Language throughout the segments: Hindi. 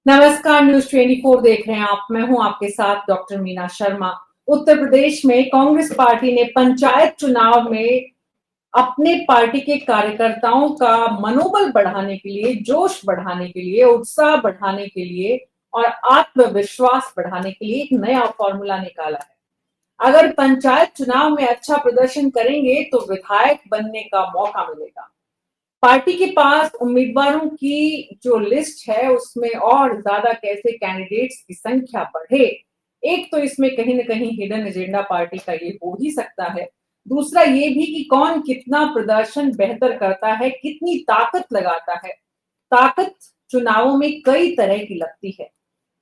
नमस्कार, न्यूज 24 देख रहे हैं आप। मैं हूं आपके साथ डॉक्टर मीना शर्मा। उत्तर प्रदेश में कांग्रेस पार्टी ने पंचायत चुनाव में अपने पार्टी के कार्यकर्ताओं का मनोबल बढ़ाने के लिए, जोश बढ़ाने के लिए, उत्साह बढ़ाने के लिए और आत्मविश्वास बढ़ाने के लिए एक नया फॉर्मूला निकाला है। अगर पंचायत चुनाव में अच्छा प्रदर्शन करेंगे तो विधायक बनने का मौका मिलेगा। पार्टी के पास उम्मीदवारों की जो लिस्ट है उसमें और ज्यादा कैसे कैंडिडेट्स की संख्या बढ़े। एक तो इसमें कहीं ना कहीं हिडन एजेंडा पार्टी का ये हो ही सकता है। दूसरा ये भी कि कौन कितना प्रदर्शन बेहतर करता है, कितनी ताकत लगाता है। ताकत चुनावों में कई तरह की लगती है।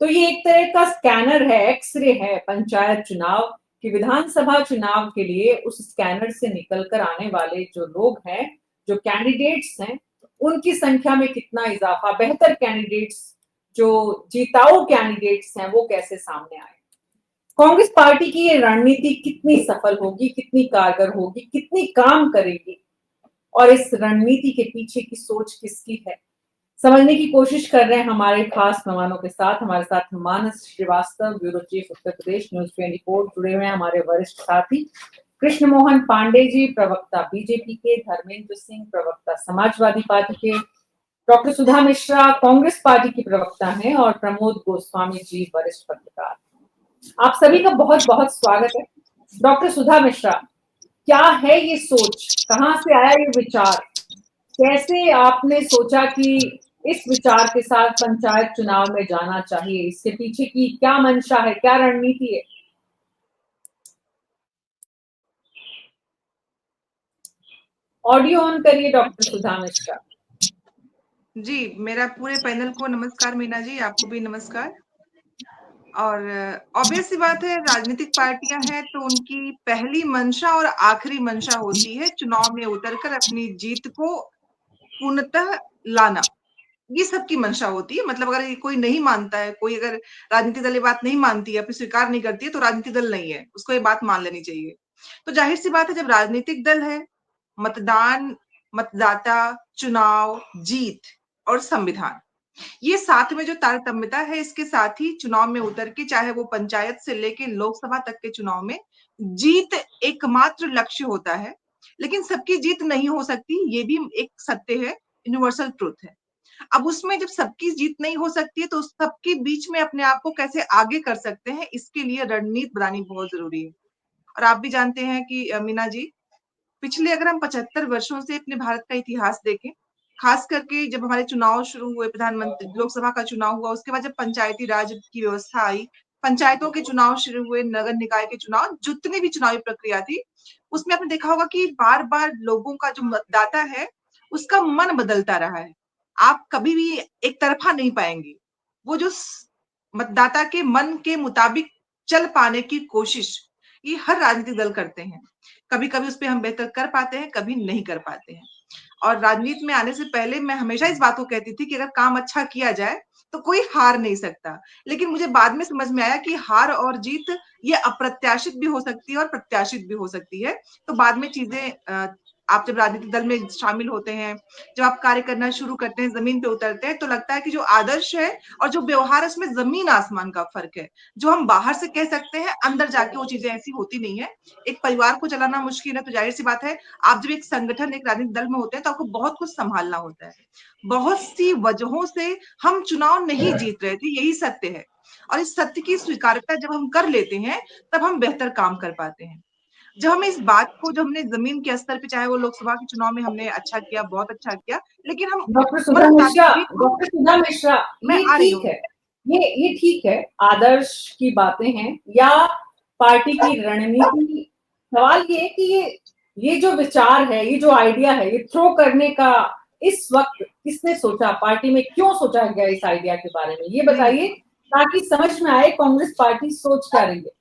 तो ये एक तरह का स्कैनर है, एक्सरे है पंचायत चुनाव कि विधानसभा चुनाव के लिए उस स्कैनर से निकल कर आने वाले जो लोग हैं, जो कैंडिडेट्स हैं, उनकी संख्या में कितना इजाफा, बेहतर कैंडिडेट्स, जो जीताऊ कैंडिडेट्स हैं, वो कैसे सामने आए। कांग्रेस पार्टी की ये रणनीति कितनी सफल होगी, कितनी कारगर होगी, कितनी काम करेगी और इस रणनीति के पीछे की सोच किसकी है, समझने की कोशिश कर रहे हैं हमारे खास मेहमानों के साथ। हमारे साथ मानस Srivastava, bureau chief Uttar Pradesh news 24 जुड़े हुए हैं। हमारे वरिष्ठ साथी कृष्ण मोहन पांडे जी, प्रवक्ता बीजेपी के, धर्मेंद्र सिंह, प्रवक्ता समाजवादी पार्टी के, डॉक्टर सुधा मिश्रा कांग्रेस पार्टी की प्रवक्ता हैं और प्रमोद गोस्वामी जी वरिष्ठ पत्रकार। आप सभी का बहुत बहुत स्वागत है। डॉक्टर सुधा मिश्रा, क्या है ये सोच, कहां से आया ये विचार, कैसे आपने सोचा कि इस विचार के साथ पंचायत चुनाव में जाना चाहिए, इसके पीछे की क्या मंशा है, क्या रणनीति है? ऑडियो ऑन करिए डॉक्टर सुधा मिश्रा। जी, मेरा पूरे पैनल को नमस्कार मीना जी, आपको भी नमस्कार। और ऑब्वियस सी बात है, राजनीतिक पार्टियां हैं तो उनकी पहली मंशा और आखिरी मंशा होती है चुनाव में उतरकर अपनी जीत को पूर्णतः लाना। ये सबकी मंशा होती है। मतलब अगर ये कोई नहीं मानता है, कोई अगर राजनीतिक दल ये बात नहीं मानती है, अपनी स्वीकार नहीं करती है, तो राजनीतिक दल नहीं है, उसको ये बात मान लेनी चाहिए। तो जाहिर सी बात है, जब राजनीतिक दल है, मतदान, मतदाता, चुनाव, जीत और संविधान, ये साथ में जो तारतम्यता है, इसके साथ ही चुनाव में उतर के, चाहे वो पंचायत से लेके लोकसभा तक के चुनाव में जीत एकमात्र लक्ष्य होता है। लेकिन सबकी जीत नहीं हो सकती, ये भी एक सत्य है, यूनिवर्सल ट्रुथ है। अब उसमें जब सबकी जीत नहीं हो सकती है, तो सबके बीच में अपने आप को कैसे आगे कर सकते हैं, इसके लिए रणनीति बनानी बहुत जरूरी है। और आप भी जानते हैं कि मीना जी, पिछले अगर हम 75 वर्षों से अपने भारत का इतिहास देखें, खास करके जब हमारे चुनाव शुरू हुए, प्रधानमंत्री लोकसभा का चुनाव हुआ, उसके बाद जब पंचायती राज की व्यवस्था आई, पंचायतों के चुनाव शुरू हुए, नगर निकाय के चुनाव, जितनी भी चुनावी प्रक्रिया थी, उसमें आपने देखा होगा कि बार-बार लोगों का जो मतदाता है, उसका मन बदलता रहा है। आप कभी भी एक तरफा नहीं पाएँगे। वो जो मतदाता के मन के मुताबिक चल पाने की कोशिश, ये हर राजनीतिक दल करते हैं। कभी-कभी उसपे हम बेहतर कर पाते हैं, कभी नहीं कर पाते हैं। और राजनीति में आने से पहले मैं हमेशा इस बात को कहती थी कि अगर काम अच्छा किया जाए, तो कोई हार नहीं सकता। लेकिन मुझे बाद में समझ में आया कि हार और जीत ये अप्रत्याशित भी हो सकती है और प्रत्याशित भी हो सकती है। तो बाद में चीज़ें आप जब राजनीतिक दल में शामिल होते हैं, जब आप कार्य करना शुरू करते हैं, ज़मीन पे उतरते हैं, तो लगता है कि जो आदर्श है और जो व्यवहार है, उसमें ज़मीन-आसमान का फ़र्क है। जो हम बाहर से कह सकते हैं, अंदर जाके वो चीज़ें ऐसी होती नहीं है। एक परिवार को चलाना मुश्किल है, तो ज़ाहिर-सी बात है, आप जब एक संगठन, एक राजनीतिक दल में होते हैं, तो आपको बहुत कुछ सँभालना होता है। बहुत सी वजहों से हम चुनाव नहीं जीत रहे थे, यही सत्य है। और इस सत्य की स्वीकार्यता जब हम कर लेते हैं, तब हम बेहतर काम कर पाते हैं। जब हमें इस बात को, जब हमने ज़मीन के स्तर पे, चाहे वो लोकसभा के चुनाव में हमने अच्छा किया, बहुत अच्छा किया, लेकिन हम डॉक्टर मन सुधा मिश्रा, मुताबिक जीत को डॉक्टर सुधा मिश्रा, मैं ये आ रही ठीक हूँ। है, ये ठीक है, आदर्श की बातें हैं या पार्टी की रणनीति। सवाल ये है कि ये जो विचार है, ये जो आइडिया है, ये थ्रो करने का इस वक्त किसने सोचा, पार्टी में क्यों सोचा गया इस आइडिया के बारे में, ये नहीं, बताइए ताकि समझ में आए कांग्रेस पार्टी सोच क्या रही है।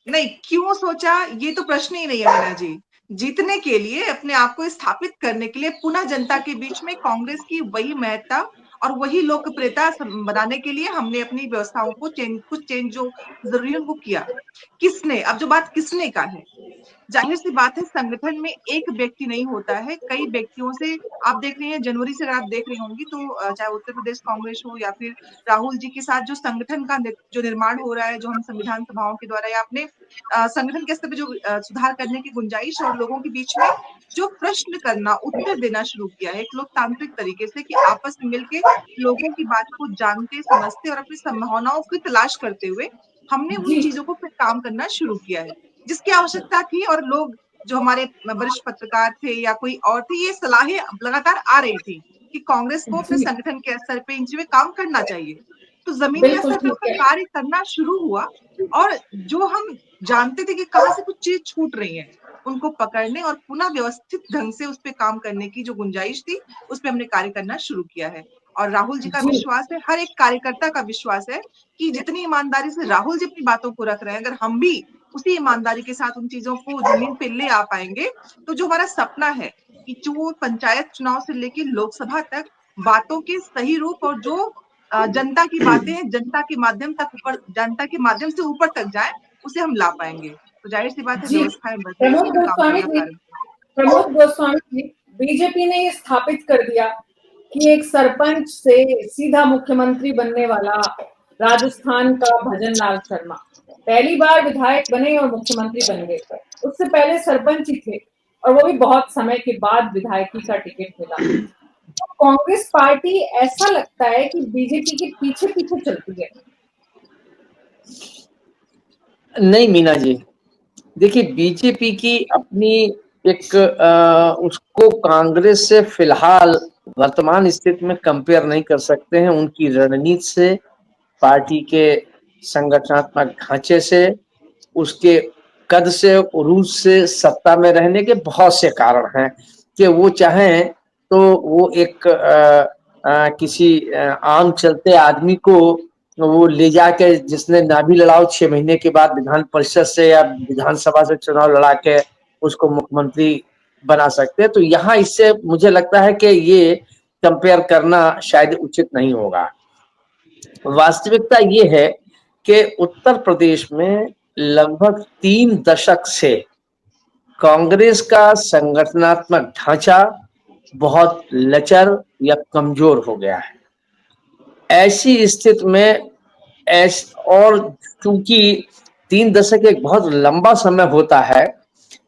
नहीं, क्यों सोचा, ये तो प्रश्न ही नहीं है मीना जी। जीतने के लिए, अपने आप को स्थापित करने के लिए, पुनः जनता के बीच में कांग्रेस की वही महत्ता और वही लोकप्रियता बनाने के लिए हमने अपनी व्यवस्थाओं को कुछ चेंज जो जरूरी है उनको किया। किसने, अब जो बात किसने का है, जाहिर सी बात है संगठन में एक व्यक्ति नहीं होता है, कई व्यक्तियों से आप देख रही हैं जनवरी से अगर आप देख रही होंगी तो चाहे उत्तर प्रदेश कांग्रेस हो या फिर राहुल जी के साथ जो संगठन का जो निर्माण हो रहा है, जो हम संविधान सभाओं के द्वारा या अपने संगठन के स्तर पे जो सुधार करने की गुंजाइश और लोगों के बीच में जो प्रश्न करना, उत्तर देना शुरू किया है एक लोकतांत्रिक तरीके से कि आपस में मिलके लोगों की बात को जानते, समझते और अपनी संभावनाओं की तलाश करते हुए हमने उन जी चीजों को फिर काम करना शुरू किया है। जिसकी आवश्यकता थी और लोग जो हमारे वरिष्ठ पत्रकार थे या कोई और थे, ये सलाहें लगातार आ रही थी कि कांग्रेस को अपने जी संगठन के स्तर पे इन चीज़ों पे काम करना चाहिए। तो ज़मीनी बिल्कुल स्तर पे ठीक उसका है। कार्य करना शुरू हुआ और जो हम जानते थे कि कहाँ से कुछ चीज़ छूट रही है, उनको पकड़ने और पुनः व्यवस्थित ढंग से उस पे काम करने की जो गुंजाइश थी, उस पे हमने कार्य करना शुरू किया है। और राहुल जी का जी विश्वास है, हर एक कार्यकर्ता का विश्वास है कि जितनी ईमानदारी से राहुल जी अपनी बातों को रख रहे हैं, अगर हम भी उसी ईमानदारी के साथ उन चीज़ों को ज़मीन पे ले आ पाएँगे, तो जो हमारा सपना है कि जो पंचायत चुनाव से लेके लोकसभा तक बातों के सही रूप और जो जनता की बातें जनता के माध्यम से ऊपर तक जाएँ, उसे हम ला पाएँगे। तो ज़ाहिर-सी बात है जी व्यवस्थाएँ बदलेगी तो काम करना प्रारंभ प्रमोद गोस्वामी जी, बीजेपी ने ये स्थापित कर दिया कि एक सरपंच से सीधा मुख्यमंत्री बनने वाला राजस्थान का भजन लाल शर्मा पहली बार विधायक बने और मुख्यमंत्री बन गए। उससे पहले सरपंच ही थे और वो भी बहुत समय के बाद विधायकी का टिकट मिला। तो कांग्रेस पार्टी ऐसा लगता है कि बीजेपी के पीछे पीछे चलती है। नहीं मीना जी, देखिए बीजेपी की अपनी एक उसको कांग्रेस से फिलहाल वर्तमान स्थिति में कंपेयर नहीं कर सकते हैं। उनकी रणनीति से, पार्टी के संगठनात्मक ढांचे से, उसके कद से, उरूज से, सत्ता में रहने के बहुत से कारण हैं कि वो चाहें तो वो एक किसी आम चलते आदमी को वो ले जाके जिसने नाभि लड़ाओ 6 महीने के बाद विधान परिषद से या विधानसभा से चुनाव लड़ा के उसको मुख्यमंत्री बना सकते हैं। तो यहाँ इससे मुझे लगता है कि ये कंपेयर करना शायद उचित नहीं होगा। वास्तविकता ये है कि उत्तर प्रदेश में लगभग 3 दशक से कांग्रेस का संगठनात्मक ढांचा बहुत लचर या कमजोर हो गया है। ऐसी स्थिति में और चूंकि 3 दशक एक बहुत लंबा समय होता है,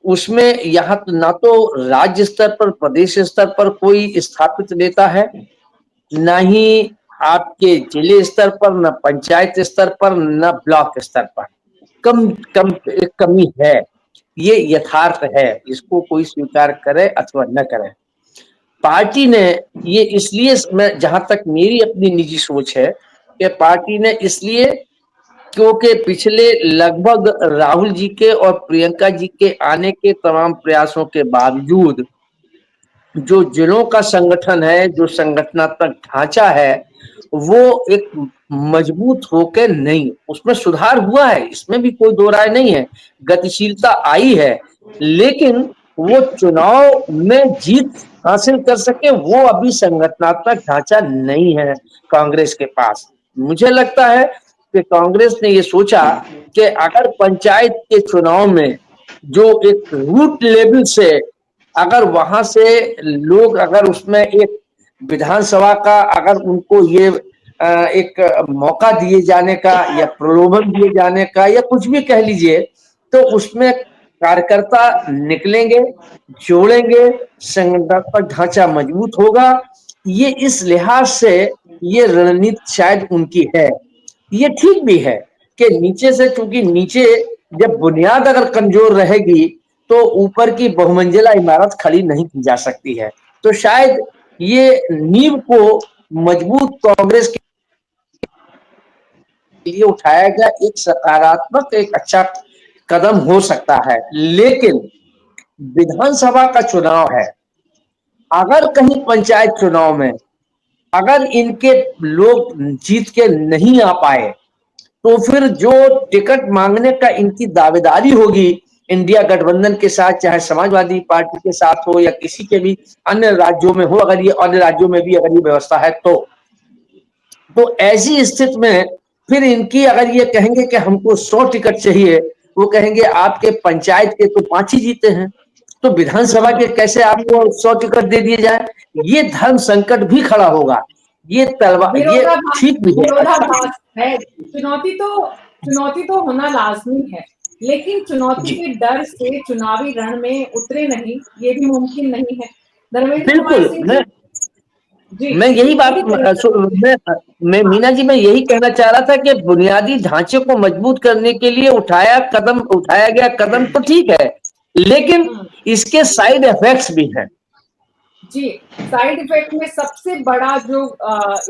उसमें यहाँ ना तो राज्य स्तर पर, प्रदेश स्तर पर कोई स्थापित नेता है, ना ही आपके जिले स्तर पर, न पंचायत स्तर पर, न ब्लॉक स्तर पर। एक कमी है, ये यथार्थ है, इसको कोई स्वीकार करे अथवा न करे। पार्टी ने ये इसलिए, मैं जहां तक मेरी अपनी निजी सोच है कि पार्टी ने इसलिए क्योंकि पिछले लगभग राहुल जी के और प्रियंका जी के आने के तमाम प्रयासों के बावजूद जो जिलों का संगठन है, जो संगठनात्मक ढांचा है, वो एक मजबूत होकर नहीं, उसमें सुधार हुआ है, इसमें भी कोई दो राय नहीं है, गतिशीलता आई है, लेकिन वो चुनाव में जीत हासिल कर सके वो अभी संगठनात्मक ढांचा नहीं है कांग्रेस के पास। मुझे लगता है कि कांग्रेस ने ये सोचा कि अगर पंचायत के चुनाव में जो एक रूट लेवल से अगर वहां से लोग अगर उसमें एक विधानसभा का अगर उनको ये एक मौका दिए जाने का या प्रलोभन दिए जाने का या कुछ भी कह लीजिए, तो उसमें कार्यकर्ता निकलेंगे, जोड़ेंगे, संगठनात्मक ढांचा मजबूत होगा। ये इस लिहाज से ये रणनीति शायद उनकी है। ये ठीक भी है कि नीचे से, चूंकि नीचे जब बुनियाद अगर कमजोर रहेगी तो ऊपर की बहुमंजिला इमारत खड़ी नहीं की जा सकती है। तो शायद ये नींव को मजबूत कांग्रेस के लिए उठाया गया एक सकारात्मक, एक अच्छा कदम हो सकता है। लेकिन विधानसभा का चुनाव है, अगर कहीं पंचायत चुनाव में अगर इनके लोग जीत के नहीं आ पाए तो फिर जो टिकट मांगने का इनकी दावेदारी होगी इंडिया गठबंधन के साथ, चाहे समाजवादी पार्टी के साथ हो या किसी के भी अन्य राज्यों में हो, अगर ये अन्य राज्यों में भी अगर ये व्यवस्था है तो ऐसी स्थिति में फिर इनकी अगर ये कहेंगे कि हमको 100 टिकट चाहिए वो कहेंगे आपके पंचायत के तो 5 ही जीते हैं, तो विधानसभा के कैसे आपको 100 टिकट दे दिए जाए। ये धर्म संकट भी खड़ा होगा। ये विरोधाभास ठीक भी है। विरोधाभास है। चुनौती तो होना लाजमी है, लेकिन चुनौती के डर से चुनावी रण में उतरे नहीं, ये भी मुमकिन नहीं है। धर्मेंद्र कुमार बिल्कुल, सिंह जी मैं यही बात मेरी तरफ मैं हाँ मीना जी मैं यही कहना चाह रहा था कि बुनियादी ढांचे को मजबूत करने के लिए उठाया गया कदम तो ठीक है, लेकिन हम्म, इसके साइड इफेक्ट्स भी हैं। जी साइड इफेक्ट में सबसे बड़ा जो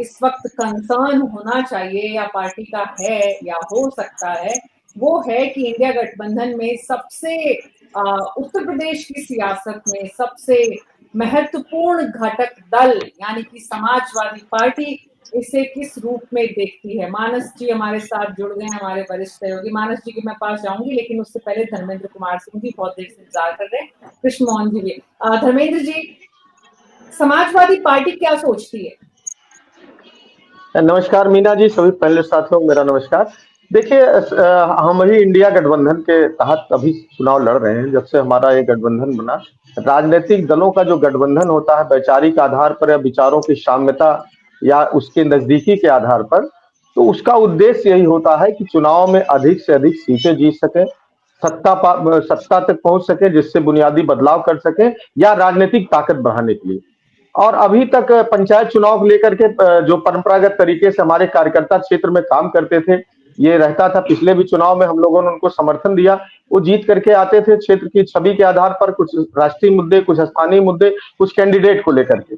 इस वक्त कंसर्न होना चाहिए या पार्टी का है या हो सकता है, वो है कि इंडिया गठबंधन में सबसे उत्तर प्रदेश की सियासत में सबसे महत्वपूर्ण घटक दल यानी कि समाजवादी पार्टी इसे किस रूप में देखती है। मानस जी हमारे साथ जुड़ गए, हमारे वरिष्ठ सहयोगी। मानस जी के मैं पास जाऊंगी, लेकिन उससे पहले धर्मेंद्र कुमार सिंह जी बहुत देर से इंतजार कर रहे हैं, कृष्ण मोहन जी भी। धर्मेंद्र जी, समाजवादी पार्टी क्या सोचती है? नमस्कार मीना जी, सभी पहले साथियों को मेरा नमस्कार। देखिए हम ही इंडिया गठबंधन के तहत अभी चुनाव लड़ रहे हैं। जब से हमारा ये गठबंधन बना, राजनीतिक दलों का जो गठबंधन होता है वैचारिक आधार पर या विचारों की साम्यता या उसके नजदीकी के आधार पर, तो उसका उद्देश्य यही होता है कि चुनाव में अधिक से अधिक सीटें जीत सके, सत्ता तक पहुंच सके, जिससे बुनियादी बदलाव कर सके या राजनीतिक ताकत बढ़ाने के लिए। और अभी तक पंचायत चुनाव को लेकर के जो परंपरागत तरीके से हमारे कार्यकर्ता क्षेत्र में काम करते थे, ये रहता था। पिछले भी चुनाव में हम लोगों ने उनको समर्थन दिया, वो जीत करके आते थे क्षेत्र की छवि के आधार पर, कुछ राष्ट्रीय मुद्दे, कुछ स्थानीय मुद्दे, कुछ कैंडिडेट को लेकर के।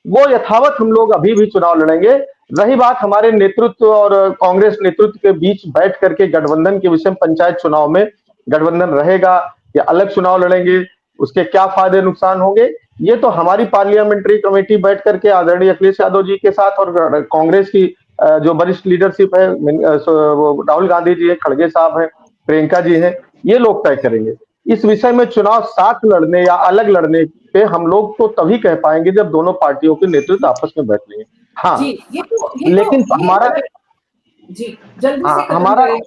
वो यथावत हम लोग अभी भी चुनाव लड़ेंगे। रही बात हमारे नेतृत्व और कांग्रेस नेतृत्व के बीच बैठ करके गठबंधन के विषय में, पंचायत चुनाव में गठबंधन रहेगा या अलग चुनाव लड़ेंगे, उसके क्या फायदे नुकसान होंगे, ये तो हमारी पार्लियामेंट्री कमेटी बैठ करके आदरणीय अखिलेश यादव जी के साथ और कांग्रेस की जो वरिष्ठ लीडरशिप है, वो राहुल गांधी जी है, खड़गे साहब हैं, प्रियंका जी हैं, ये लोग तय करेंगे। इस विषय में चुनाव साथ लड़ने या अलग लड़ने पे हम लोग तो तभी कह पाएंगे जब दोनों पार्टियों के नेतृत्व आपस में बैठ लेंगे। हाँ, जी लेकिन हमारा जी जल्दी से हाँ खत्म हमारा करें।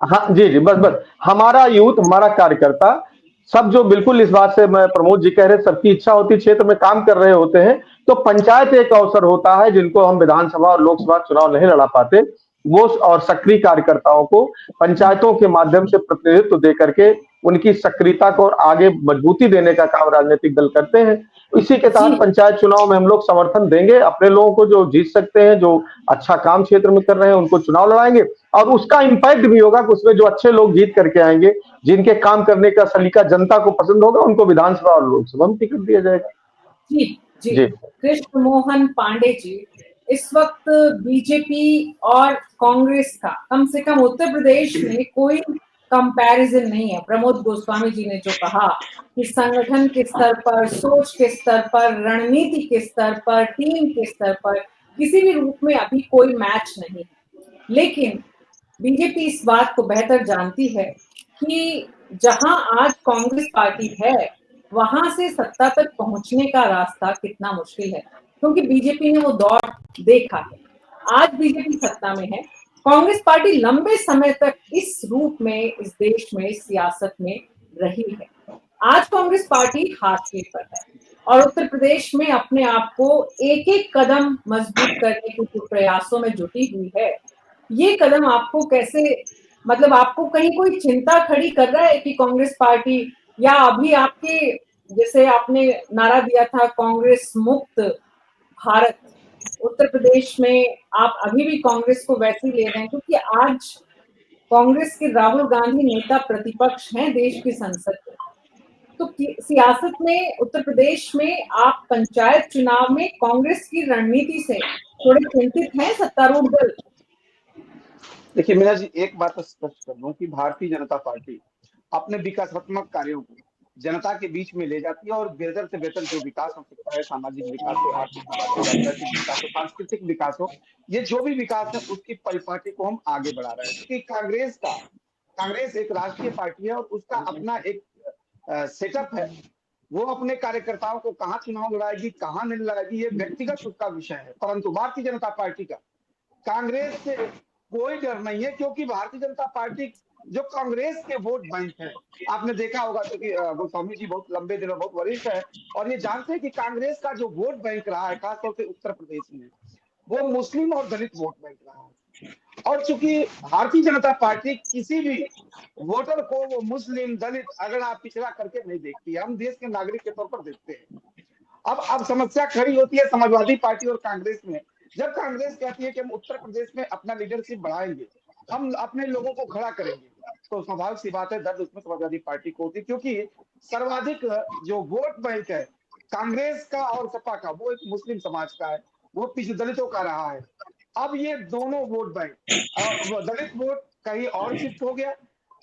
हाँ जी जी, बस बस हमारा यूथ, हमारा कार्यकर्ता सब जो बिल्कुल इस बात से, मैं प्रमोद जी कह रहे, सबकी इच्छा होती है, क्षेत्र में काम कर रहे होते हैं, तो पंचायत एक अवसर होता है जिनको हम विधानसभा और लोकसभा चुनाव नहीं लड़ा पाते, वो और सक्रिय कार्यकर्ताओं को पंचायतों के माध्यम से प्रतिनिधित्व दे करके उनकी सक्रियता को और आगे मजबूती देने का काम राजनीतिक दल करते हैं। इसी के जी तहत पंचायत चुनाव में हम लोग समर्थन देंगे अपने लोगों को, जो जीत सकते हैं, जो अच्छा काम क्षेत्र में कर रहे हैं, उनको चुनाव लड़ाएंगे। और उसका इम्पैक्ट भी होगा कि उसमें जो अच्छे लोग जीत करके आएंगे, जिनके काम करने का सलीका जनता को पसंद होगा, उनको विधानसभा और लोकसभा में टिकट दिया जाएगा। जी जी जी कृष्ण मोहन पांडे जी, इस वक्त बीजेपी और कांग्रेस का कम से कम उत्तर प्रदेश में कोई कंपैरिजन नहीं है। प्रमोद गोस्वामी जी ने जो कहा कि संगठन के स्तर पर, सोच के स्तर पर, रणनीति के स्तर पर, टीम के स्तर पर किसी भी रूप में अभी कोई मैच नहीं है। लेकिन बीजेपी इस बात को बेहतर जानती है कि जहां आज कांग्रेस पार्टी है, वहां से सत्ता तक पहुंचने का रास्ता कितना मुश्किल है, क्योंकि बीजेपी ने वो दौर देखा है। आज बीजेपी सत्ता में है, कांग्रेस पार्टी लंबे समय तक इस रूप में इस देश में इस सियासत में रही है। आज कांग्रेस पार्टी हाथ के पर है और उत्तर प्रदेश में अपने आप को एक एक कदम मजबूत करने के जो प्रयासों में जुटी हुई है। ये कदम आपको कैसे, मतलब आपको कहीं कोई चिंता खड़ी कर रहा है कि कांग्रेस पार्टी, या अभी आपके, जैसे आपने नारा दिया था कांग्रेस मुक्त भारत, उत्तर प्रदेश में आप अभी भी कांग्रेस को वैसे ही ले रहे हैं? क्योंकि आज कांग्रेस के राहुल गांधी नेता प्रतिपक्ष हैं देश की संसद में। तो सियासत में उत्तर प्रदेश में आप पंचायत चुनाव में कांग्रेस की रणनीति से थोड़े चिंतित हैं सत्तारूढ़ दल? देखिए मीना जी, एक बात स्पष्ट कर दूं कि भारतीय जनता पार्टी अपने विकासात्मक कार्यों को जनता के बीच में ले जाती है और बेहतर से बेहतर जो विकास हो सकता है, सामाजिक विकास हो, आर्थिक विकास हो, राजनीतिक विकास हो, सांस्कृतिक विकास हो, ये जो भी विकास है उसकी परिपाटी को हम आगे बढ़ा रहे हैं। क्योंकि कांग्रेस एक राष्ट्रीय पार्टी है और उसका अपना एक सेटअप है। वो अपने कार्यकर्ताओं को कहाँ चुनाव लड़ाएगी, कहाँ नहीं लड़ाएगी, ये व्यक्तिगत उसका विषय है। परंतु भारतीय जनता पार्टी का कांग्रेस से कोई डर नहीं है, क्योंकि भारतीय जनता पार्टी जो कांग्रेस के वोट बैंक है, आपने देखा होगा क्योंकि गोस्वामी जी बहुत लंबे दिनों बहुत वरिष्ठ है और ये जानते हैं कि कांग्रेस का जो वोट बैंक रहा है खासतौर से उत्तर प्रदेश में, वो मुस्लिम और दलित वोट बैंक रहा है। और चूंकि भारतीय जनता पार्टी किसी भी वोटर को वो मुस्लिम दलित अगर आप पिछड़ा करके नहीं देखती है, हम देश के नागरिक के तौर पर देखते हैं। अब समस्या खड़ी होती है समाजवादी पार्टी और कांग्रेस में, जब कांग्रेस कहती है कि हम उत्तर प्रदेश में अपना लीडरशिप बढ़ाएंगे, हम अपने लोगों को खड़ा करेंगे, तो स्वाभाविक सी बात है दर्द उसमें समाजवादी पार्टी को होती है, क्योंकि सर्वाधिक जो वोट बैंक है कांग्रेस का और सपा का, वो एक मुस्लिम समाज का है, वो पिछले दलितों का रहा है। अब ये दोनों वोट बैंक, दलित वोट कहीं और शिफ्ट हो गया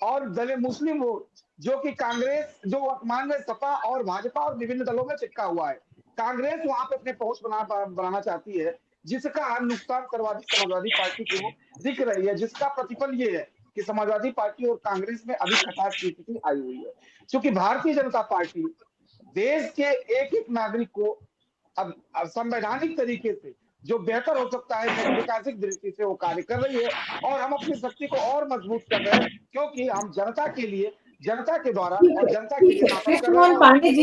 और दलित मुस्लिम वोट जो कि कांग्रेस जो वर्तमान में सपा और भाजपा और विभिन्न दलों में चिपका हुआ है, कांग्रेस वहां पे अपने पहुंच बनाना चाहती है, जिसका नुकसान सर्वाधिक समाजवादी पार्टी को दिख रही है, जिसका प्रतिफल ये है कि समाजवादी पार्टी और कांग्रेस में अभी खटास की स्थिति आई हुई है। क्योंकि भारतीय जनता पार्टी देश के एक एक नागरिक को अब संवैधानिक तरीके से जो बेहतर हो सकता है विकासिक दृष्टि से वो कार्य कर रही है, और हम अपनी शक्ति को और मजबूत कर रहे हैं, क्योंकि हम जनता के लिए, जनता के द्वारा और जनता के लिए कृष्णमोहन पांडे जी,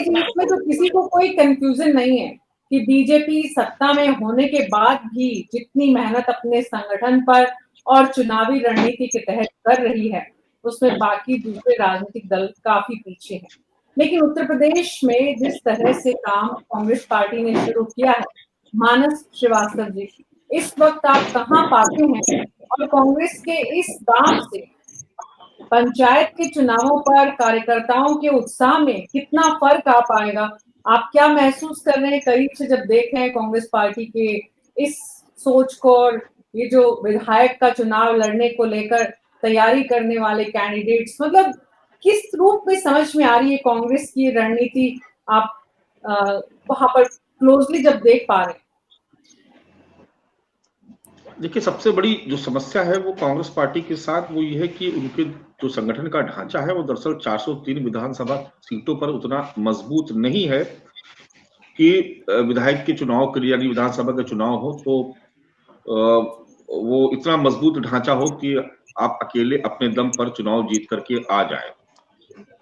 इसमें तो किसी को कोई कंफ्यूजन नहीं है कि बीजेपी सत्ता में होने के बाद भी जितनी मेहनत अपने संगठन पर और चुनावी रणनीति के तहत कर रही है, उसमें बाकी दूसरे राजनीतिक दल काफी पीछे हैं। लेकिन उत्तर प्रदेश में जिस तरह से काम कांग्रेस पार्टी ने शुरू किया है, मानस श्रीवास्तव जी, इस वक्त आप कहाँ पाते हैं और कांग्रेस के इस काम से पंचायत के चुनावों पर कार्यकर्ताओं के उत्साह में कितना फर्क आ पाएगा? आप क्या महसूस कर रहे हैं करीब से जब देख रहे हैं कांग्रेस पार्टी के इस सोच को, और ये जो विधायक का चुनाव लड़ने को लेकर तैयारी करने वाले कैंडिडेट्स, मतलब किस रूप में समझ में आ रही है कांग्रेस की रणनीति? आप वहां पर क्लोजली जब देख पा रहे हैं। देखिए, सबसे बड़ी जो समस्या है वो कांग्रेस पार्टी के साथ वो ये है कि उनके जो संगठन का ढांचा है वो दरअसल 403 विधानसभा सीटों पर उतना मजबूत नहीं है कि विधायक के चुनाव के लिए, यानी विधानसभा का चुनाव हो तो वो इतना मजबूत ढांचा हो कि आप अकेले अपने दम पर चुनाव जीत करके आ जाए।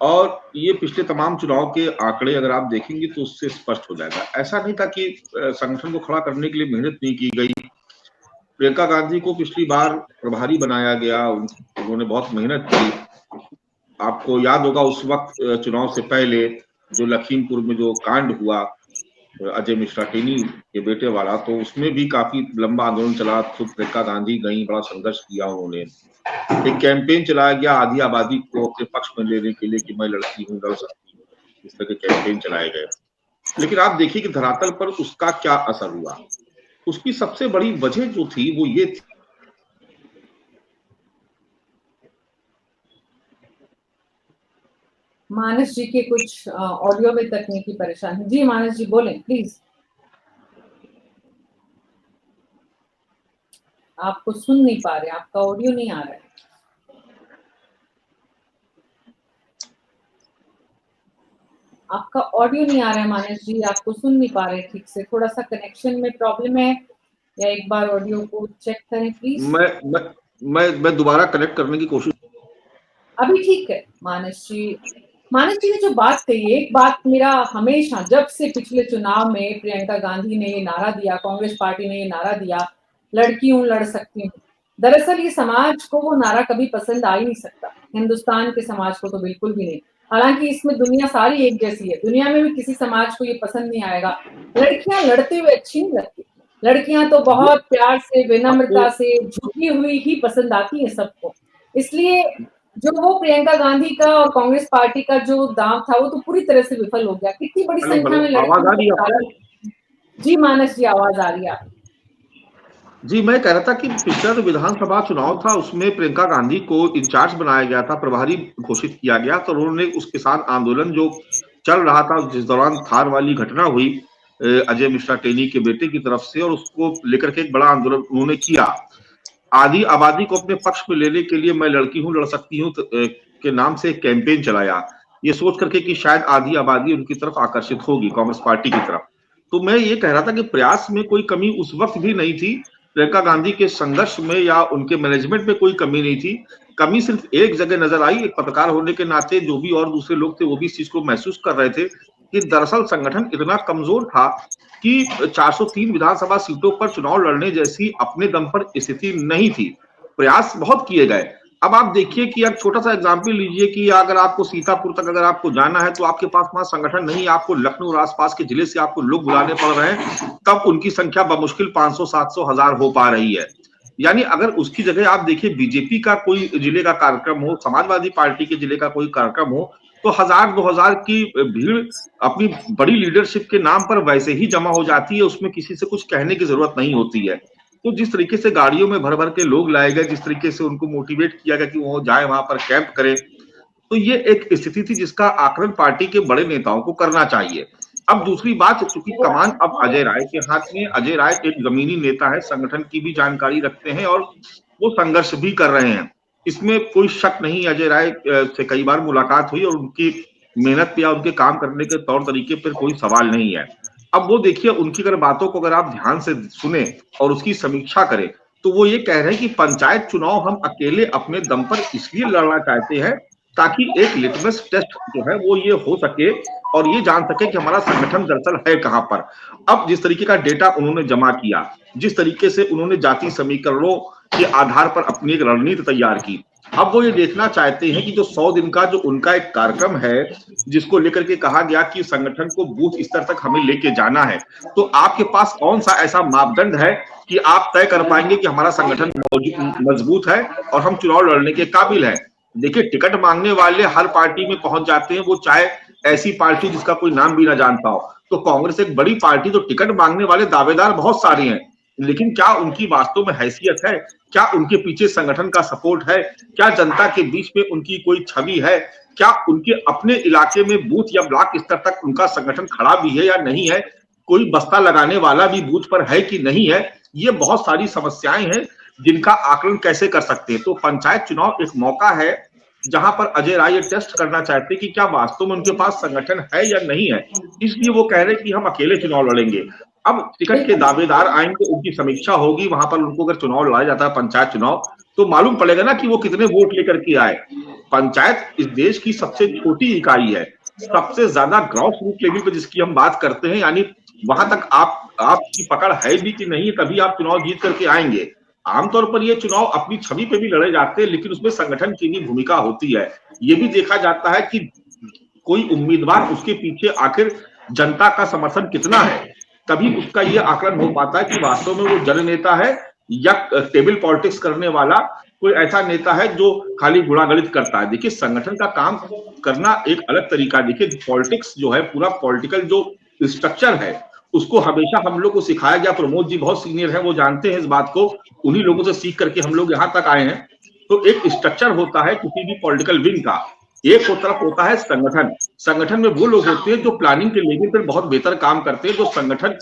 और ये पिछले तमाम चुनाव के आंकड़े अगर आप देखेंगे तो उससे स्पष्ट हो जाएगा। ऐसा नहीं था कि संगठन को खड़ा करने के लिए मेहनत नहीं की गई। प्रियंका गांधी को पिछली बार प्रभारी बनाया गया, उन्होंने बहुत मेहनत की। आपको याद होगा उस वक्त चुनाव से पहले जो लखीमपुर में जो कांड हुआ अजय मिश्रा टेनी के बेटे वाला, तो उसमें भी काफी लंबा आंदोलन चला। खुद प्रियंका गांधी गई, बड़ा संघर्ष किया उन्होंने। एक कैंपेन चलाया गया आधी आबादी को अपने पक्ष में लेने के लिए कि मैं लड़की हूँ, लड़ सकती हूँ, इस तरह के कैंपेन चलाए गए। लेकिन आप देखिए कि धरातल पर उसका क्या असर हुआ। उसकी सबसे बड़ी वजह जो थी वो ये थी, मानस जी के कुछ ऑडियो में तकनीकी परेशानी। जी मानस जी बोलें प्लीज, आपको सुन नहीं पा रहे, आपका ऑडियो नहीं आ रहा है। आपका ऑडियो नहीं आ रहा है मानस जी, आपको सुन नहीं पा रहे ठीक से, थोड़ा सा कनेक्शन में प्रॉब्लम है या एक बार ऑडियो को चेक करें प्लीज। मैं दोबारा कनेक्ट करने की कोशिश। अभी ठीक है मानस जी। मानस जी ने जो बात कही, एक बात मेरा हमेशा, जब से पिछले चुनाव में प्रियंका गांधी ने ये नारा दिया, कांग्रेस पार्टी ने ये नारा दिया, लड़की हूं लड़ सकती हूँ, दरअसल ये समाज को वो नारा कभी पसंद आ ही नहीं सकता, हिंदुस्तान के समाज को तो बिल्कुल भी नहीं। हालांकि इसमें दुनिया सारी एक जैसी है, दुनिया में भी किसी समाज को ये पसंद नहीं आएगा। लड़कियां लड़ते हुए अच्छी नहीं लगती, लड़कियां तो बहुत प्यार से, विनम्रता से, झुकी हुई ही पसंद आती है सबको। इसलिए जो वो प्रियंका गांधी का और कांग्रेस पार्टी का जो दांव था वो तो पूरी तरह से विफल हो गया। कितनी बड़ी संख्या में लड़की। जी मानस जी आवाज आ रही है? जी मैं कह रहा था कि पिछला जो विधानसभा चुनाव था उसमें प्रियंका गांधी को इंचार्ज बनाया गया था, प्रभारी घोषित किया गया, तो उन्होंने उस किसान आंदोलन जो चल रहा था जिस दौरान थार वाली घटना हुई अजय मिश्रा टेनी के बेटे की तरफ से, और उसको लेकर के एक बड़ा आंदोलन उन्होंने किया। आधी आबादी को अपने पक्ष में लेने के लिए मैं लड़की हूं लड़ सकती हूं के नाम से एक कैंपेन चलाया, ये सोच करके कि शायद आधी आबादी उनकी तरफ आकर्षित होगी, कांग्रेस पार्टी की तरफ। तो मैं ये कह रहा था कि प्रयास में कोई कमी उस वक्त भी नहीं थी प्रियंका गांधी के संघर्ष में या उनके मैनेजमेंट में कोई कमी नहीं थी। कमी सिर्फ एक जगह नजर आई, एक पत्रकार होने के नाते जो भी और दूसरे लोग थे वो भी इस चीज को महसूस कर रहे थे कि दरअसल संगठन इतना कमजोर था कि 403 विधानसभा सीटों पर चुनाव लड़ने जैसी अपने दम पर स्थिति नहीं थी। प्रयास बहुत किए गए। अब आप देखिए कि एक छोटा सा एग्जाम्पल लीजिए कि अगर आपको सीतापुर तक अगर आपको जाना है तो आपके पास वहां संगठन नहीं, आपको लखनऊ और आसपास के जिले से आपको लोग बुलाने पड़ रहे हैं, तब उनकी संख्या बमुश्किल 500, 700, 1000 हो पा रही है। यानी अगर उसकी जगह आप देखिए बीजेपी का कोई जिले का कार्यक्रम हो, समाजवादी पार्टी के जिले का कोई कार्यक्रम हो, तो 1000, 2000 की भीड़ अपनी बड़ी लीडरशिप के नाम पर वैसे ही जमा हो जाती है, उसमें किसी से कुछ कहने की जरूरत नहीं होती है। तो जिस तरीके से गाड़ियों में भर भर के लोग लाए गए, जिस तरीके से उनको मोटिवेट किया गया कि वो जाए वहां पर कैंप करें, तो ये एक स्थिति थी जिसका आकलन पार्टी के बड़े नेताओं को करना चाहिए। अब दूसरी बात, चूंकि कमान अब अजय राय के हाथ में, अजय राय एक जमीनी नेता है, संगठन की भी जानकारी रखते हैं और वो संघर्ष भी कर रहे हैं, इसमें कोई शक नहीं। अजय राय से कई बार मुलाकात हुई और उनकी मेहनत या उनके काम करने के तौर तरीके पर कोई सवाल नहीं है। अब वो देखिए उनकी अगर बातों को अगर आप ध्यान से सुने और उसकी समीक्षा करें तो वो ये कह रहे हैं कि पंचायत चुनाव हम अकेले अपने दम पर इसलिए लड़ना चाहते हैं ताकि एक लिटमस टेस्ट जो है वो ये हो सके और ये जान सके कि हमारा संगठन दरअसल है कहां पर। अब जिस तरीके का डेटा उन्होंने जमा किया, जिस तरीके से उन्होंने जाति समीकरणों के आधार पर अपनी एक रणनीति तैयार की, अब वो ये देखना चाहते हैं कि जो 100 दिन का जो उनका एक कार्यक्रम है जिसको लेकर के कहा गया कि संगठन को बूथ स्तर तक हमें लेके जाना है, तो आपके पास कौन सा ऐसा मापदंड है कि आप तय कर पाएंगे कि हमारा संगठन मजबूत है और हम चुनाव लड़ने के काबिल है। देखिए टिकट मांगने वाले हर पार्टी में पहुंच जाते हैं, वो चाहे ऐसी पार्टी जिसका कोई नाम भी ना जानता हो। तो कांग्रेस एक बड़ी पार्टी, तो टिकट मांगने वाले दावेदार बहुत सारे हैं, लेकिन क्या उनकी वास्तव में हैसियत है? क्या उनके पीछे संगठन का सपोर्ट है? क्या जनता के बीच में उनकी कोई छवि है? क्या उनके अपने इलाके में बूथ या ब्लॉक स्तर तक उनका संगठन खड़ा भी है या नहीं है? कोई बस्ता लगाने वाला भी बूथ पर है कि नहीं है? ये बहुत सारी समस्याएं हैं जिनका आकलन कैसे कर सकते हैं। तो पंचायत चुनाव एक मौका है जहां पर अजय राय ये टेस्ट करना चाहते हैं कि क्या वास्तव में उनके पास संगठन है या नहीं है, इसलिए वो कह रहे हैं कि हम अकेले चुनाव लड़ेंगे। अब टिकट के दावेदार आएंगे, उनकी समीक्षा होगी, वहां पर उनको अगर चुनाव लड़ाया जाता है पंचायत चुनाव, तो मालूम पड़ेगा ना कि वो कितने वोट लेकर के आए। पंचायत इस देश की सबसे छोटी इकाई है, सबसे ज्यादा ग्राउंड रूट लेवल पे जिसकी हम बात करते हैं, यानी वहां तक आपकी पकड़ है भी कि नहीं, तभी आप चुनाव जीत करके आएंगे। आमतौर पर ये चुनाव अपनी छवि पे भी लड़े जाते हैं, लेकिन उसमें संगठन की भी भूमिका होती है। ये भी देखा जाता है कि कोई उम्मीदवार, उसके पीछे आखिर जनता का समर्थन कितना है, तभी उसका ये आकलन हो पाता है कि वास्तव में वो जननेता है या टेबल पॉलिटिक्स करने वाला कोई ऐसा नेता है जो खाली गुणागलित करता है। देखिए संगठन का काम करना एक अलग तरीका, देखिए पॉलिटिक्स जो है, पूरा पॉलिटिकल जो स्ट्रक्चर है, उसको हमेशा हम लोग को सिखाया गया। प्रमोद जी बहुत सीनियर है, वो जानते हैं इस बात को, उन्हीं लोगों से सीख करके हम लोग यहाँ तक आए हैं। तो एक स्ट्रक्चर होता है किसी भी पॉलिटिकल विंग का, एक तरफ होता है संगठन। संगठन में वो लोग होते हैं जो प्लानिंग के लेवल पर बहुत बेहतर काम करते हैं, जो संगठन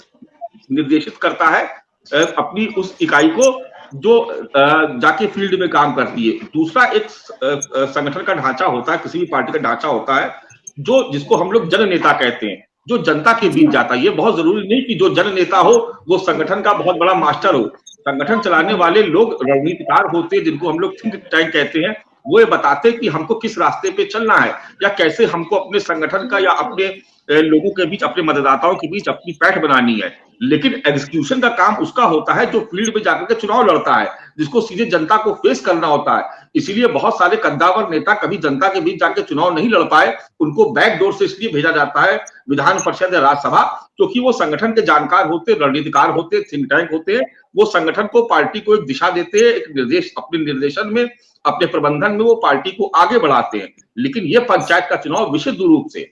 निर्देशित करता है अपनी उस इकाई को जो जाके फील्ड में काम करती है। दूसरा एक संगठन का ढांचा होता है, किसी भी पार्टी का ढांचा होता है जो जिसको हम लोग जननेता कहते हैं, जो जनता के बीच जाता है। ये बहुत जरूरी नहीं कि जो जननेता हो वो संगठन का बहुत बड़ा मास्टर हो। संगठन चलाने वाले लोग रणनीतिकार होते हैं, जिनको हम लोग थिंक टैंक कहते हैं। वो ये बताते हैं कि हमको किस रास्ते पे चलना है या कैसे हमको अपने संगठन का या अपने लोगों के बीच, अपने मतदाताओं के बीच अपनी पैठ बनानी है। लेकिन एग्जीक्यूशन का काम उसका होता है जो फील्ड में जाकर के चुनाव लड़ता है, जिसको सीधे जनता को फेस करना होता है। इसीलिए बहुत सारे कद्दावर नेता कभी जनता के बीच जाकर चुनाव नहीं लड़ पाए, उनको बैक डोर से इसलिए भेजा जाता है विधान परिषद या राज्यसभा, क्योंकि वो संगठन के जानकार होते, रणनीतिकार होते, थिंक टैंक होते हैं। वो संगठन को, पार्टी को एक दिशा देते हैं, एक निर्देश, अपने निर्देशन में, अपने प्रबंधन में वो पार्टी को आगे बढ़ाते हैं। लेकिन ये पंचायत का चुनाव विशुद्ध रूप से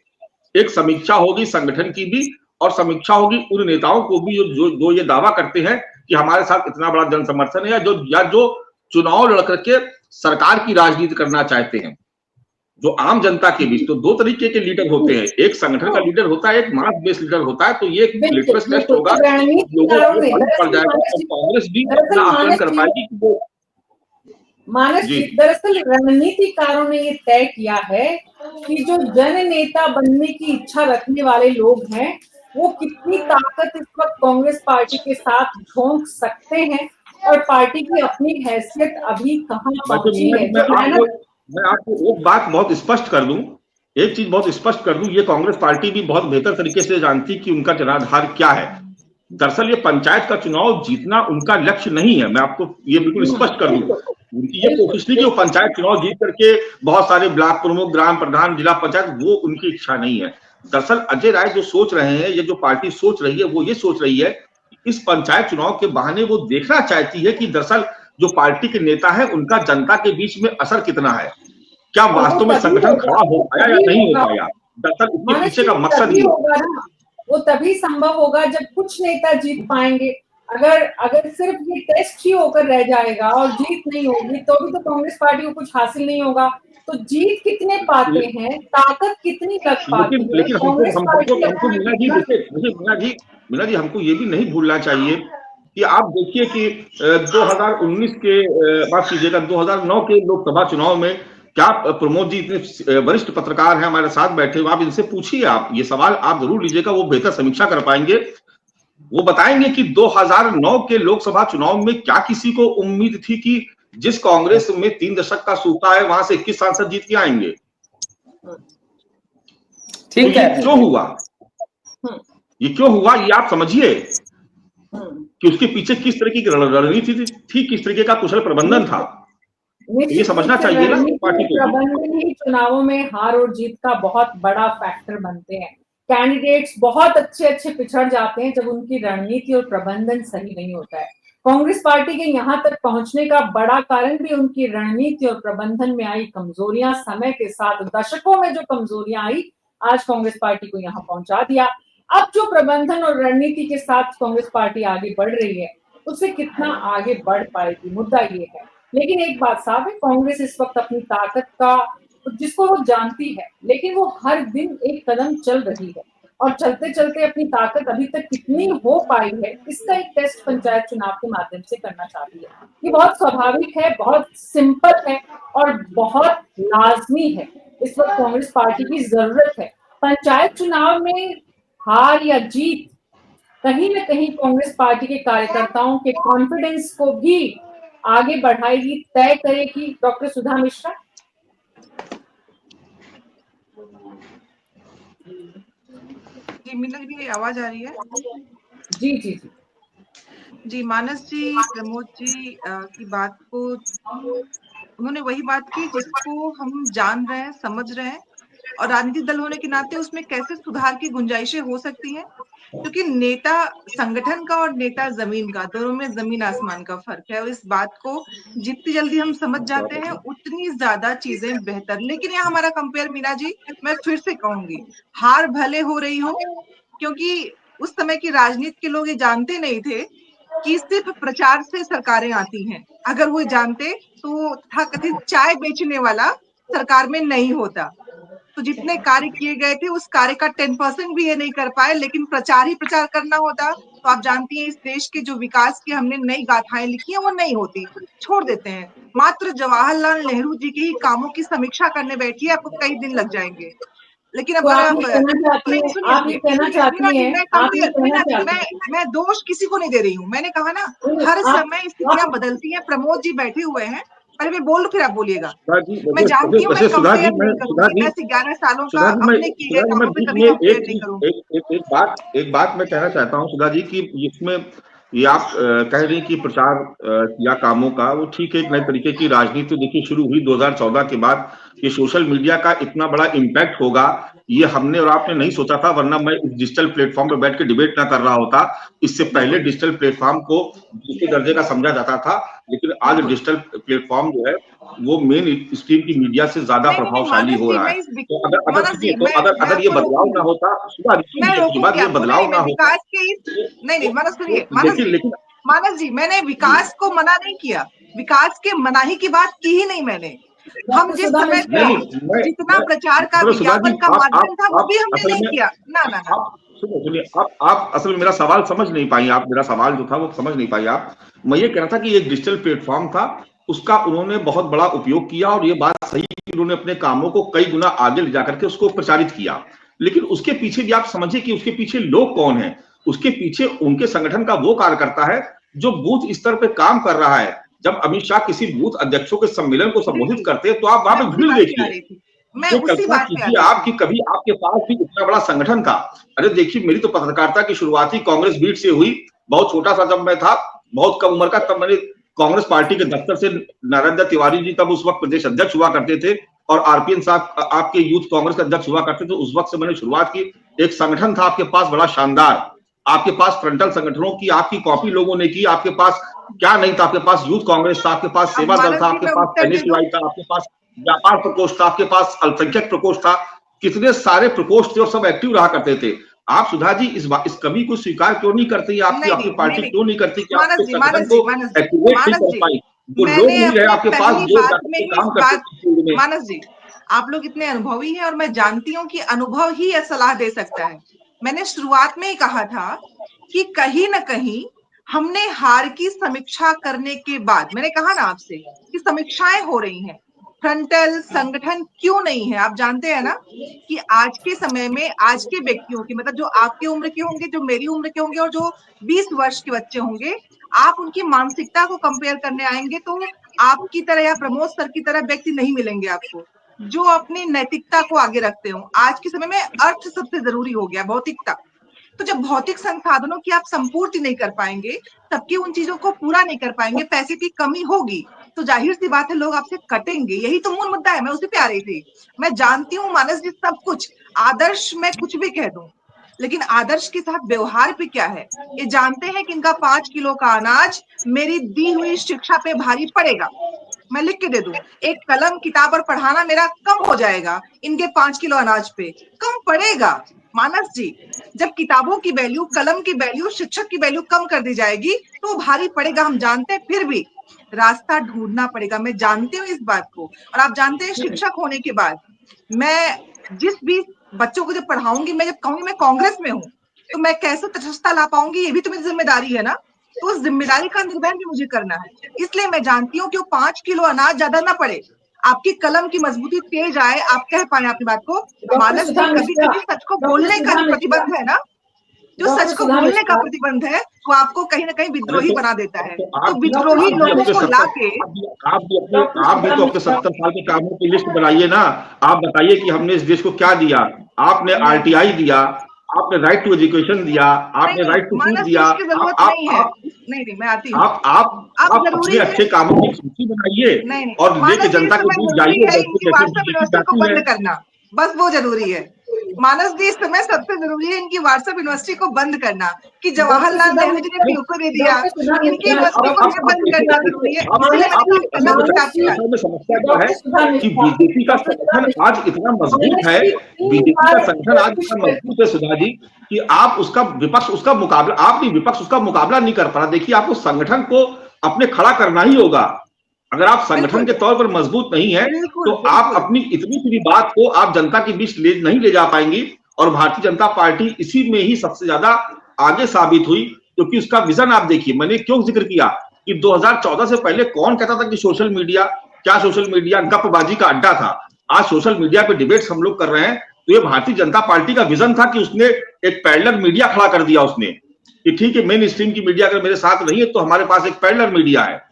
एक समीक्षा होगी संगठन की भी, और समीक्षा होगी उन नेताओं को भी जो ये दावा करते हैं कि हमारे साथ इतना बड़ा जन समर्थन है, या जो चुनाव लड़ करके सरकार की राजनीति करना चाहते हैं, जो आम जनता के बीच। तो दो तरीके के लीडर होते हैं, एक संगठन का लीडर होता है, एक मास बेस्ड लीडर होता है। तो ये लिटमस टेस्ट होगा, लोगों को मालूम पड़ जाएगा और कांग्रेस भी अपना आकलन कर पाएगी कि वो मानस जी, दरअसल रणनीतिकारों ने ये तय किया है कि जो जननेता बनने की इच्छा रखने वाले लोग हैं वो कितनी ताकत इस वक्त कांग्रेस पार्टी के साथ झोंक सकते हैं, और पार्टी की अपनी हैसियत अभी कहाँ पहुंची है। मैं आपको एक बात बहुत स्पष्ट कर दूं, एक चीज बहुत स्पष्ट कर दूं, ये कांग्रेस पार्टी भी बहुत बेहतर तरीके से जानती कि उनका जनाधार क्या है। दरअसल ये पंचायत का चुनाव जीतना उनका लक्ष्य नहीं है, मैं आपको ये बिल्कुल स्पष्ट कर दूं। उनकी ये कोशिश नहीं कि वो पंचायत चुनाव जीत करके बहुत सारे ब्लॉक प्रमुख, ग्राम प्रधान, जिला पंचायत, वो उनकी इच्छा नहीं है। दरअसल अजय राय जो सोच रहे हैं, ये जो पार्टी सोच रही है, वो ये सोच रही है इस पंचायत चुनाव के बहाने वो देखना चाहती है कि दरअसल जो पार्टी के नेता है उनका जनता के बीच में असर कितना है, क्या वास्तव में संगठन खड़ा हो पाया या नहीं हो पाया। दरअसल इसके पीछे का मकसद ही होगा ना, वो तभी संभव होगा जब कुछ नेता जीत पाएंगे। अगर सिर्फ ये टेस्ट ही होकर रह जाएगा और जीत नहीं होगी तो भी तो कांग्रेस पार्टी को कुछ हासिल नहीं होगा। तो जीत कितने पाते हैं, ताकत कितनी लग पाती है, लेकिन मीना जी हमको ये भी नहीं भूलना चाहिए कि आप देखिए कि 2019 के माफ कीजिएगा 2009 के लोकसभा चुनाव में क्या प्रमोद जी इतने वरिष्ठ पत्रकार हैं हमारे साथ बैठे हुए, आप इनसे पूछिए, आप ये सवाल आप जरूर लीजिएगा, वो बेहतर समीक्षा कर पाएंगे। वो बताएंगे कि 2009 के लोकसभा चुनाव में क्या किसी को उम्मीद थी कि जिस कांग्रेस में 3 दशक का सूखा है वहां से 21 सांसद जीत के आएंगे। ठीक तो है, क्यों हुआ, ये क्यों हुआ, ये आप समझिए कि उसके पीछे किस तरीके की रणनीति थी, किस तरीके का कुशल प्रबंधन था, ये समझना चाहिए ना पार्टी को। प्रबंधन ही चुनावों में हार और जीत का बहुत बड़ा फैक्टर बनते हैं। कैंडिडेट्स बहुत अच्छे पिछड़ जाते हैं जब उनकी रणनीति और प्रबंधन सही नहीं होता है। कांग्रेस पार्टी के यहाँ तक पहुंचने का बड़ा कारण भी उनकी रणनीति और प्रबंधन में आई कमजोरियां, समय के साथ दशकों में जो कमजोरियां आई आज कांग्रेस पार्टी को यहाँ पहुंचा दिया। अब जो प्रबंधन और रणनीति के साथ कांग्रेस पार्टी आगे बढ़ रही है उससे कितना आगे बढ़ पाएगी, मुद्दा ये है। लेकिन एक बात साफ है, कांग्रेस इस वक्त अपनी ताकत का जिसको वो जानती है, लेकिन वो हर दिन एक कदम चल रही है और चलते चलते अपनी ताकत अभी तक कितनी हो पाई है इसका एक टेस्ट पंचायत चुनाव के माध्यम से करना चाहती है। ये बहुत स्वाभाविक है, बहुत सिंपल है और बहुत लाजमी है। इस वक्त कांग्रेस पार्टी की जरूरत है। पंचायत चुनाव में हार या जीत कहीं न कहीं कांग्रेस पार्टी के कार्यकर्ताओं के कॉन्फिडेंस को भी आगे बढ़ाएगी, तय करेगी। डॉक्टर सुधा मिश्रा। जी मीना जी, आवाज आ रही है? जी जी जी जी, मानस जी, प्रमोद जी की बात को उन्होंने वही बात की जिसको हम जान रहे हैं, समझ रहे हैं, और राजनीतिक दल होने के नाते उसमें कैसे सुधार की गुंजाइशें हो सकती हैं, क्योंकि नेता संगठन का और नेता जमीन का, दोनों में जमीन आसमान का फर्क है। और इस बात को जितनी जल्दी हम समझ जाते हैं उतनी ज्यादा चीजें बेहतर। लेकिन यहाँ हमारा कंपेयर, मीना जी, मैं फिर से कहूंगी, हार भले हो रही हो, क्योंकि उस समय की राजनीति के लोग ये जानते नहीं थे कि सिर्फ प्रचार से सरकारें आती हैं। अगर वो जानते तो तथाकथित चाय बेचने वाला सरकार में नहीं होता। तो जितने कार्य किए गए थे उस कार्य का 10% भी ये नहीं कर पाए, लेकिन प्रचार ही प्रचार करना होता तो आप जानती हैं इस देश के जो विकास की हमने नई गाथाएं लिखी हैं वो नहीं होती, छोड़ देते हैं। मात्र जवाहरलाल नेहरू जी के ही कामों की समीक्षा करने बैठिए, आपको कई दिन लग जाएंगे। लेकिन अब मैं दोष किसी को नहीं दे रही हूँ। मैंने कहा ना, हर समय स्थितियां बदलती हैं। प्रमोद जी बैठे हुए हैं, पहले मैं बोलूं फिर आप बोलिएगा। मैं जानती हूँ मैं कंपेयर नहीं करूंगी, मैं 11 सालों का अपने किए गए कामों पे कभी कंपेयर नहीं करूंगी। एक बात मैं कहना चाहता हूँ सुधा जी की इसमें ये आप कह रही कि प्रचार या कामों का, वो ठीक है, एक नए तरीके की राजनीति देखिए शुरू हुई 2014 के बाद। ये सोशल मीडिया का इतना बड़ा इम्पैक्ट होगा ये हमने और आपने नहीं सोचा था, वरना मैं इस डिजिटल प्लेटफॉर्म पे बैठ के डिबेट ना कर रहा होता। इससे पहले डिजिटल प्लेटफॉर्म को दूसरे दर्जे का समझा जाता था, लेकिन आज डिजिटल प्लेटफॉर्म जो है वो मेन स्ट्रीम की मीडिया से ज्यादा प्रभावशाली हो रहा है। तो अगर ये बदलाव ना होता, ये बदलाव ना होता, नहीं मानस सुनिए, मानस जी, मैंने विकास को मना नहीं किया, विकास के मनाही की बात की ही नहीं मैंने। हम जिस समय जितना प्रचार का विज्ञापन का माध्यम था वो भी हमने नहीं किया। ना सुनिए, आप असल में मेरा सवाल समझ नहीं पाई, आप मेरा सवाल जो था वो समझ नहीं पाई आप। मैं ये कहना था कि एक डिजिटल प्लेटफॉर्म था, उसका उन्होंने बहुत बड़ा उपयोग किया और ये बात सही कि उन्होंने अपने कामों को कई गुना आगे ले जाकर के उसको प्रचारित किया। लेकिन उसके पीछे भी आप समझिए कि उसके पीछे लोग कौन है। उसके पीछे उनके संगठन का वो कार्यकर्ता है जो बूथ स्तर पे काम कर रहा है, जब अमित शाह किसी बूथ अध्यक्षों के सम्मेलन को संबोधित करते हैं तो आप वहां पे भीड़ देखिए। मैं ये उसी कल्पना बात पे आ कीजिए आप कि कभी आपके पास भी इतना बड़ा संगठन था। अरे देखिए, मेरी तो पत्रकारिता की शुरुआती कांग्रेस बीट से हुई। बहुत छोटा सा जब मैं था, बहुत कम उम्र का, तब मैंने कांग्रेस पार्टी के दफ्तर से नारायण दत्त तिवारी जी तब उस वक्त प्रदेश अध्यक्ष हुआ करते थे और आरपीएन साहब आपके यूथ कांग्रेस के अध्यक्ष हुआ करते थे। उस वक्त से मैंने शुरुआत की। एक संगठन था आपके पास बड़ा शानदार, आपके पास फ्रंटल संगठनों की आपकी कॉपी लोगों ने की। आपके पास क्या नहीं था? आपके पास यूथ कांग्रेस था, आपके पास सेवा दल था, आपके पास एनएसयूआई था, आपके पास व्यापार प्रकोष्ठ था, आपके पास अल्पसंख्यक प्रकोष्ठ था। कितने सारे प्रकोष्ठ थे और सब एक्टिव रहा करते थे। आप सुधा जी इस कमी को स्वीकार क्यों नहीं करती? आपकी आपकी पार्टी क्यों नहीं करती कि आपके संगठन को एक्टिवेट नहीं कर पाई? वो लोग नहीं रहे आपके पास जो काम करते थे। मानस जी, आप लोग इतने अनुभवी हैं और मैं जानती हूँ कि अनुभव ही यह सलाह दे सकता है। मैंने शुरुआत में ही कहा था कि कहीं ना कहीं हमने हार की समीक्षा करने के बाद, मैंने कहा ना आपसे कि समीक्षाएं हो रही हैं, फ्रंटल संगठन क्यों नहीं है। आप जानते हैं ना कि आज के समय में आज के व्यक्तियों की, मतलब जो आपके उम्र के होंगे, जो मेरी उम्र के होंगे और जो 20 वर्ष के बच्चे होंगे, आप उनकी मानसिकता को कंपेयर करने आएंगे तो आपकी तरह या प्रमोद सर की तरह व्यक्ति नहीं मिलेंगे आपको, जो अपनी नैतिकता को आगे रखते हो। आज के समय में अर्थ सबसे जरूरी हो गया, भौतिकता। तो जब भौतिक संसाधनों की आप संपूर्ति नहीं कर पाएंगे, सबकी उन चीजों को पूरा नहीं कर पाएंगे, पैसे की कमी होगी, तो जाहिर सी बात है लोग आपसे कटेंगे। यही तो मूल मुद्दा है। मैं उसी पे आ रही थी। मैं जानती हूँ मानस जी सब कुछ, आदर्श मैं कुछ भी कह दूं, लेकिन आदर्श के साथ व्यवहार पे क्या है। ये जानते हैं कि इनका 5 किलो का अनाज मेरी दी हुई शिक्षा पे भारी पड़ेगा। मैं लिख के दे दूं, एक कलम किताब और पढ़ाना मेरा कम हो जाएगा, इनके 5 किलो अनाज पे कम पड़ेगा। मानस जी, जब किताबों की वैल्यू, कलम की वैल्यू, शिक्षक की वैल्यू कम कर दी जाएगी तो वो भारी पड़ेगा, हम जानते हैं। फिर भी रास्ता ढूंढना पड़ेगा, मैं जानती हूँ इस बात को। और आप जानते हैं शिक्षक होने के बाद मैं जिस भी बच्चों को जब पढ़ाऊंगी, मैं जब कहूंगी मैं कांग्रेस में हूँ, तो मैं कैसे तटस्थता ला पाऊंगी, ये भी तो मेरी जिम्मेदारी है ना। तो उस जिम्मेदारी का निर्वहन भी मुझे करना है। इसलिए मैं जानती हूँ कि वो 5 किलो अनाज ज्यादा ना पड़े, आपकी कलम की मजबूती तेज आए, आप कह पाए अपनी बात को। मानस जी, कभी कभी सच को बोलने का जो प्रतिबंध है ना, जो सच को बोलने का प्रतिबंध है, वो आपको कहीं ना कहीं विद्रोही बना देता है। तो विद्रोही लोगों को लाके आप भी तो अपने 70 साल के कामों की लिस्ट बनाइए ना। आप बताइए कि हमने इस देश को क्या दिया। आपने आरटीआई दिया, आपने राइट टू एजुकेशन दिया, आपने राइट टू फूड दिया। नहीं, मैं आती हूँ। आप अपने अच्छे कामों की सूची बनाइए और लेके जनता के बीच जाइए। को बंद करना बस वो जरूरी है। मानस जी, इस समय सबसे जरूरी है इनकी व्हाट्सएप यूनिवर्सिटी को बंद करना, कि जवाहरलाल नेहरू जी ने पीयू को दे दिया, इनकी यूनिवर्सिटी को बंद करना जरूरी है। समस्या क्या है कि बीजेपी का संगठन आज इतना मजबूत है, बीजेपी का संगठन आज इतना मजबूत है सुधा जी, कि आप उसका विपक्ष उसका मुकाबला, आप भी विपक्ष उसका मुकाबला नहीं कर पा रहा। देखिए, आपको संगठन को अपने खड़ा करना ही होगा। अगर आप संगठन के तौर पर मजबूत नहीं है तो आप अपनी इतनी सी बात को आप जनता के बीच नहीं ले जा पाएंगी। और भारतीय जनता पार्टी इसी में ही सबसे ज्यादा आगे साबित हुई, क्योंकि उसका विजन आप देखिए। मैंने क्यों जिक्र किया कि 2014 से पहले कौन कहता था कि सोशल मीडिया, क्या सोशल मीडिया गपबाजी का अड्डा था। आज सोशल मीडिया पे डिबेट्स हम लोग कर रहे हैं, तो ये भारतीय जनता पार्टी का विजन था कि उसने एक पैरेलल मीडिया खड़ा कर दिया। उसने कि ठीक है, मेन स्ट्रीम की मीडिया अगर मेरे साथ नहीं है तो हमारे पास एक पैरेलल मीडिया है।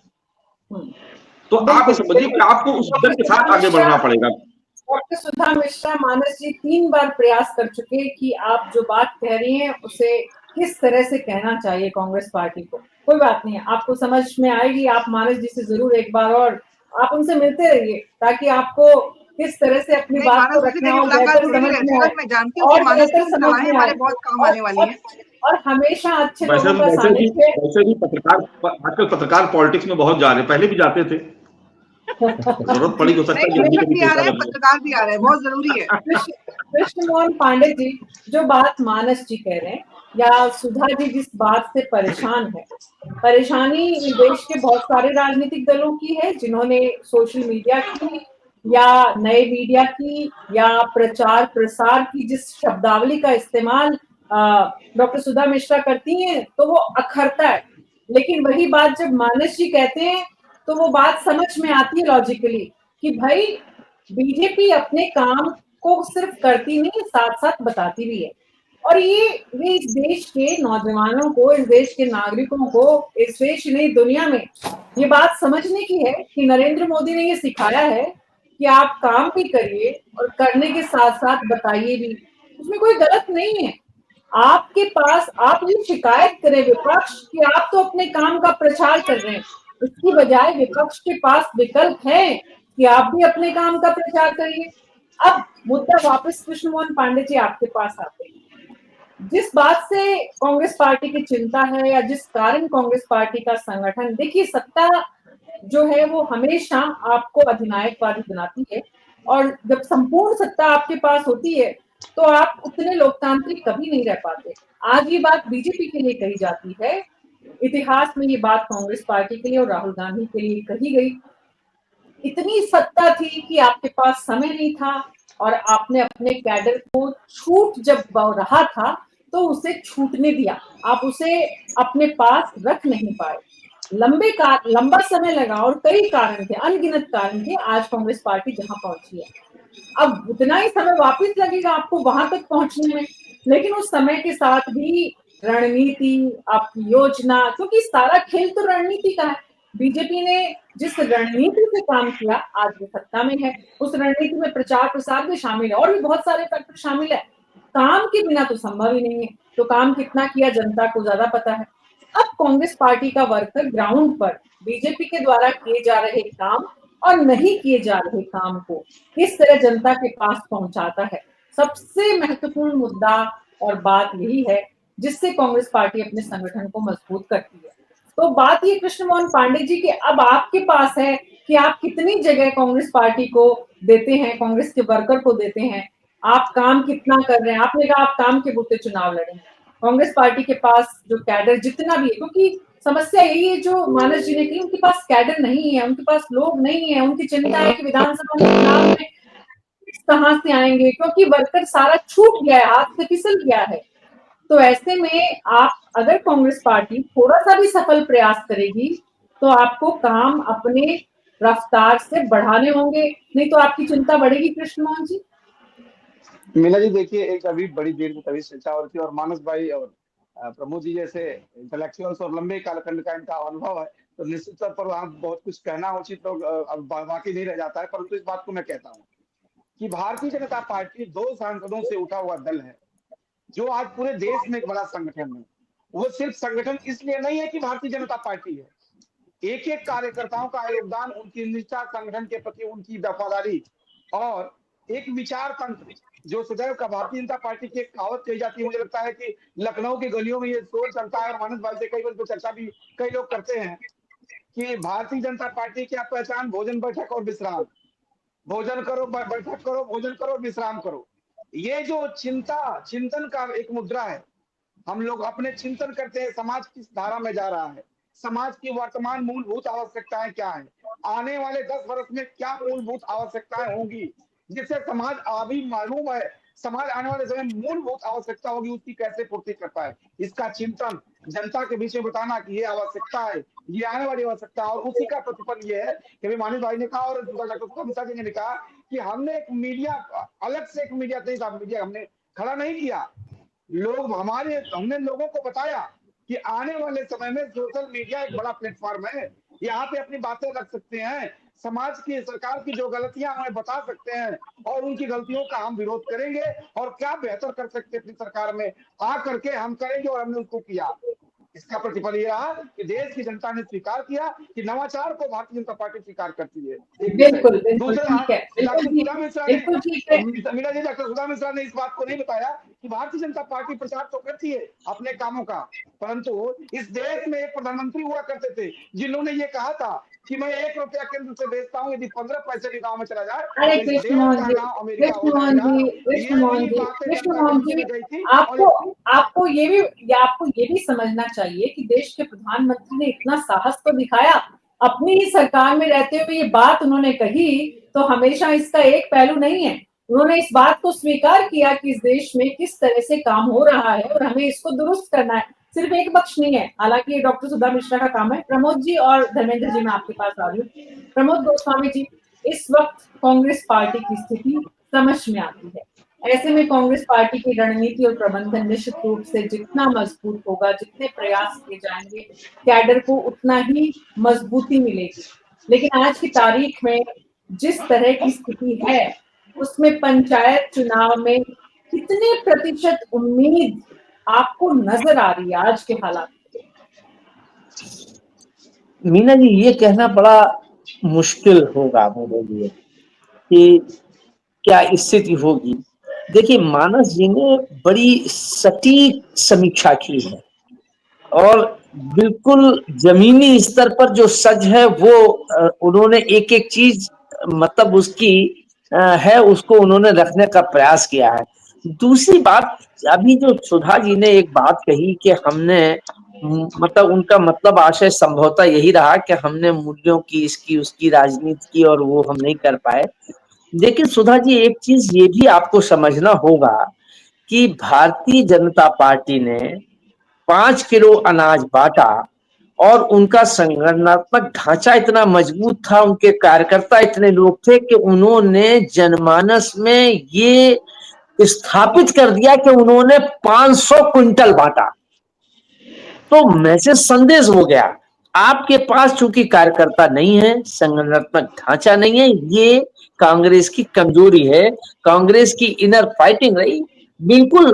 तो आप समझिए कि आपको उस विजन के साथ आगे बढ़ना पड़ेगा। डॉक्टर सुधा मिश्रा, मानस जी 3 बार प्रयास कर चुके कि आप जो बात कह रही हैं उसे किस तरह से कहना चाहिए कांग्रेस पार्टी को। कोई बात नहीं, आपको समझ में आएगी। आप मानस जी से जरूर एक बार और आप उनसे मिलते रहिए, ताकि आपको किस तरह से अपनी बात को रखना हो, बेहतर समझ में आए और बेहतर समझ में आए, बहुत काम आने वाली है। और हमेशा अच्छे लोगों का सानिध्य। वैसे भी पत्रकार आजकल पत्रकार पॉलिटिक्स में बहुत जा रहे हैं, पहले भी जाते थे। जरूरत पड़ी हो सकता है पत्रकार भी आ रहे हैं, बहुत जरूरी है। कृष्ण मोहन पांडे जी, जो बात मानस जी कह रहे हैं या सुधा जी जिस बात से परेशान है, परेशानी देश के बहुत सारे राजनीतिक दलों की है, जिन्होंने सोशल मीडिया की या नए मीडिया की या प्रचार प्रसार की जिस शब्दावली का इस्तेमाल डॉक्टर सुधा मिश्रा करती हैं, तो वो अखरता है। लेकिन वही बात जब मानस जी कहते हैं तो वो बात समझ में आती है लॉजिकली, कि भाई बीजेपी अपने काम को सिर्फ करती नहीं, साथ साथ बताती भी है। और ये इस देश के नौजवानों को, इस देश के नागरिकों को, इस देश नहीं दुनिया में ये बात समझने की है कि नरेंद्र मोदी ने ये सिखाया है कि आप काम भी करिए और करने के साथ साथ बताइए भी, उसमें कोई गलत नहीं है। आपके पास आप ये शिकायत करें विपक्ष कि आप तो अपने काम का प्रचार कर रहे हैं, इसकी बजाय विपक्ष के पास विकल्प है कि आप भी अपने काम का प्रचार करिए। अब मुद्दा वापस कृष्ण मोहन पांडे जी आपके पास आते हैं। जिस बात से कांग्रेस पार्टी की चिंता है या जिस कारण कांग्रेस पार्टी का संगठन, देखिए सत्ता जो है वो हमेशा आपको अधिनायकवादी बनाती है और जब संपूर्ण सत्ता आपके पास होती है तो आप उतने लोकतांत्रिक कभी नहीं रह पाते। आज ये बात बीजेपी के लिए कही जाती है, इतिहास में ये बात कांग्रेस पार्टी के लिए और राहुल गांधी के लिए कही गई। इतनी सत्ता थी कि आपके पास समय नहीं था और आपने अपने कैडर को छूट जब रहा था तो उसे छूटने दिया, आप उसे अपने पास रख नहीं पाए। लंबा समय लगा और कई कारण थे, अनगिनत कारण थे आज कांग्रेस पार्टी जहां पहुंची है। अब उतना ही समय वापस लगेगा आपको वहां तक पहुंचने में, लेकिन उस समय के साथ भी रणनीति, आपकी योजना, क्योंकि सारा खेल तो रणनीति का है। बीजेपी ने जिस रणनीति से काम किया आज वो सत्ता में है, उस रणनीति में प्रचार प्रसार भी शामिल है और भी बहुत सारे फैक्टर शामिल है। काम के बिना तो संभव ही नहीं है, तो काम कितना किया जनता को ज्यादा पता है। अब कांग्रेस पार्टी का वर्कर ग्राउंड पर बीजेपी के द्वारा किए जा रहे काम और नहीं किए जा रहे काम को किस तरह जनता के पास पहुंचाता है, सबसे महत्वपूर्ण मुद्दा और बात यही है जिससे कांग्रेस पार्टी अपने संगठन को मजबूत करती है। तो बात ये कृष्ण मोहन पांडे जी के अब आपके पास है कि आप कितनी जगह कांग्रेस पार्टी को देते हैं, कांग्रेस के वर्कर को देते हैं, आप काम कितना कर रहे हैं। आपने कहा आप काम के बूते चुनाव लड़ेंगे, कांग्रेस पार्टी के पास जो कैडर जितना भी है, क्योंकि समस्या यही है जो मानस जी ने कही, उनके पास कैडर नहीं है, उनके पास लोग नहीं है, उनकी चिंता है कि विधानसभा में चुनाव में कहां से आएंगे, क्योंकि वर्कर सारा छूट गया है, हाथ से फिसल गया है। तो ऐसे में आप अगर कांग्रेस पार्टी थोड़ा सा भी सफल प्रयास करेगी तो आपको काम अपने रफ्तार से बढ़ाने होंगे, नहीं तो आपकी चिंता बढ़ेगी। कृष्ण मोहन जी। मीना जी देखिए, एक अभी बड़ी देर से तभी चर्चा हो रही थी और मानस भाई और प्रमोद जी जैसे इंटेलेक्चुअल्स और लंबे कालखंड का इनका अनुभव है, तो निश्चित तौर पर वहां बहुत कुछ कहना उचित तो अब बाकी नहीं रह जाता है। परंतु इस बात को मैं कहता हूँ कि भारतीय जनता पार्टी 2 सांसदों से उठा हुआ दल है जो आज पूरे देश में एक बड़ा संगठन है। वो सिर्फ संगठन इसलिए नहीं है कि भारतीय जनता पार्टी है, एक एक कार्यकर्ताओं का योगदान, उनकी निष्ठा, संगठन के प्रति उनकी वफादारी और एक विचार तंत्र जो सदैव का भारतीय जनता पार्टी की एक कहावत कही जाती है। मुझे लगता है कि लखनऊ की गलियों में ये शोर चलता है और मानस भाई से कई बार तो चर्चा भी कई लोग करते हैं कि भारतीय जनता पार्टी की पहचान भोजन, बैठक और विश्राम, भोजन करो, बैठक करो, भोजन करो, विश्राम करो। ये जो चिंतन का एक मुद्रा है, हम लोग अपने चिंतन करते हैं समाज किस धारा में जा रहा है, समाज की वर्तमान मूलभूत आवश्यकताएं क्या है, आने वाले 10 वर्ष में क्या मूलभूत आवश्यकताएं होंगी, जिससे समाज अभी मालूम है समाज आने वाले समय मूलभूत आवश्यकता होगी, उसकी कैसे पूर्ति करता है। इसका चिंतन जनता के बीच में बताना कि ये आवश्यकता है, ये आने वाली आवश्यकता है। और उसी का प्रतिफल ये है कि मानिस भाई ने कहा और डॉक्टर मिश्रा जी ने कहा कि हमने एक मीडिया, अलग से एक मीडिया नहीं था, मीडिया हमने खड़ा नहीं किया, हमने लोगों को बताया कि आने वाले समय में सोशल मीडिया एक बड़ा प्लेटफॉर्म है, यहाँ पे अपनी बातें रख सकते हैं, समाज की, सरकार की जो गलतियां हमें बता सकते हैं और उनकी गलतियों का हम विरोध करेंगे और क्या बेहतर कर सकते हैं अपनी सरकार में आ करके हम करेंगे और हमने उसको किया। इसका प्रतिफल ये रहा कि देश की जनता ने स्वीकार किया कि नवाचार को भारतीय जनता पार्टी स्वीकार करती है। बिल्कुल दूसरा, ठीक है, डॉक्टर सुधा मिश्रा ने, मीना जी डॉक्टर सुधा मिश्रा ने इस बात को नहीं बताया कि भारतीय जनता पार्टी प्रचार तो करती है अपने कामों का, परंतु इस देश में एक प्रधानमंत्री हुआ करते थे जिन्होंने ये कहा था कि मैं 1 रुपया केंद्र से बेचता हूँ, यदि 15 पैसे भी गाँव में चला जाए अरे कृष्ण मोहन जी, आपको ये भी समझना चाहिए कि देश के प्रधानमंत्री ने इतना साहस तो दिखाया, अपनी ही सरकार में रहते हुए ये बात उन्होंने कही, तो हमेशा इसका एक पहलू नहीं है। उन्होंने इस बात को स्वीकार किया कि इस देश में किस तरह से काम हो रहा है और हमें इसको दुरुस्त करना है, सिर्फ एक पक्ष नहीं है। हालांकि ये डॉक्टर सुधा मिश्रा का काम है। प्रमोद जी और धर्मेंद्र जी, मैं आपके पास आ रही हूँ। प्रमोद गोस्वामी जी, इस वक्त कांग्रेस पार्टी की स्थिति समझ में आती है, ऐसे में कांग्रेस पार्टी की रणनीति और प्रबंधन निश्चित रूप से जितना मजबूत होगा, जितने प्रयास किए जाएंगे, कैडर को उतना ही मजबूती मिलेगी। लेकिन आज की तारीख में जिस तरह की स्थिति है, उसमें पंचायत चुनाव में कितने प्रतिशत उम्मीद आपको नजर आ रही है आज के हालात? मीना जी, ये कहना बड़ा मुश्किल होगा मेरे लिए कि क्या स्थिति होगी। देखिए, मानस जी ने बड़ी सटीक समीक्षा की है और बिल्कुल जमीनी स्तर पर जो सच है वो उन्होंने एक एक चीज मतलब उसकी है उसको उन्होंने रखने का प्रयास किया है। दूसरी बात, अभी जो सुधा जी ने एक बात कही कि हमने मतलब उनका मतलब आशय संभवतः यही रहा कि हमने मूल्यों की इसकी उसकी राजनीति की और वो हम नहीं कर पाए। लेकिन सुधा जी, एक चीज ये भी आपको समझना होगा कि भारतीय जनता पार्टी ने 5 किलो अनाज बांटा और उनका संगठनात्मक ढांचा इतना मजबूत था, उनके कार्यकर्ता इतने लोग थे कि उन्होंने जनमानस में ये स्थापित कर दिया कि उन्होंने 500 क्विंटल बांटा। तो मैसेज संदेश हो गया। आपके पास चूंकि कार्यकर्ता नहीं है, संगठनात्मक ढांचा नहीं है, ये कांग्रेस की कमजोरी है, कांग्रेस की इनर फाइटिंग रही। बिल्कुल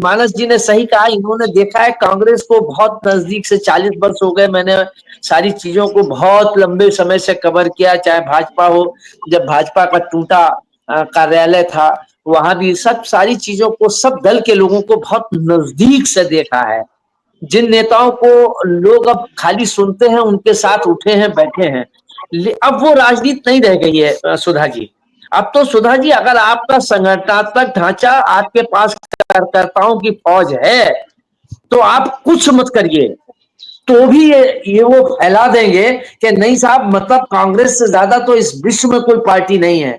मानस जी ने सही कहा, इन्होंने देखा है कांग्रेस को बहुत नजदीक से, 40 वर्ष हो गए, मैंने सारी चीजों को बहुत लंबे समय से कवर किया, चाहे भाजपा हो, जब भाजपा का टूटा कार्यालय था वहां भी सब सारी चीजों को, सब दल के लोगों को बहुत नजदीक से देखा है। जिन नेताओं को लोग अब खाली सुनते हैं उनके साथ उठे हैं, बैठे हैं। अब वो राजनीति नहीं रह गई है सुधा जी। अब तो सुधा जी, अगर आपका संगठनात्मक ढांचा, आपके पास कार्यकर्ताओं की फौज है तो आप कुछ मत करिए तो भी ये वो फैला देंगे कि नहीं साहब, मतलब कांग्रेस से ज्यादा तो इस विश्व में कोई पार्टी नहीं है।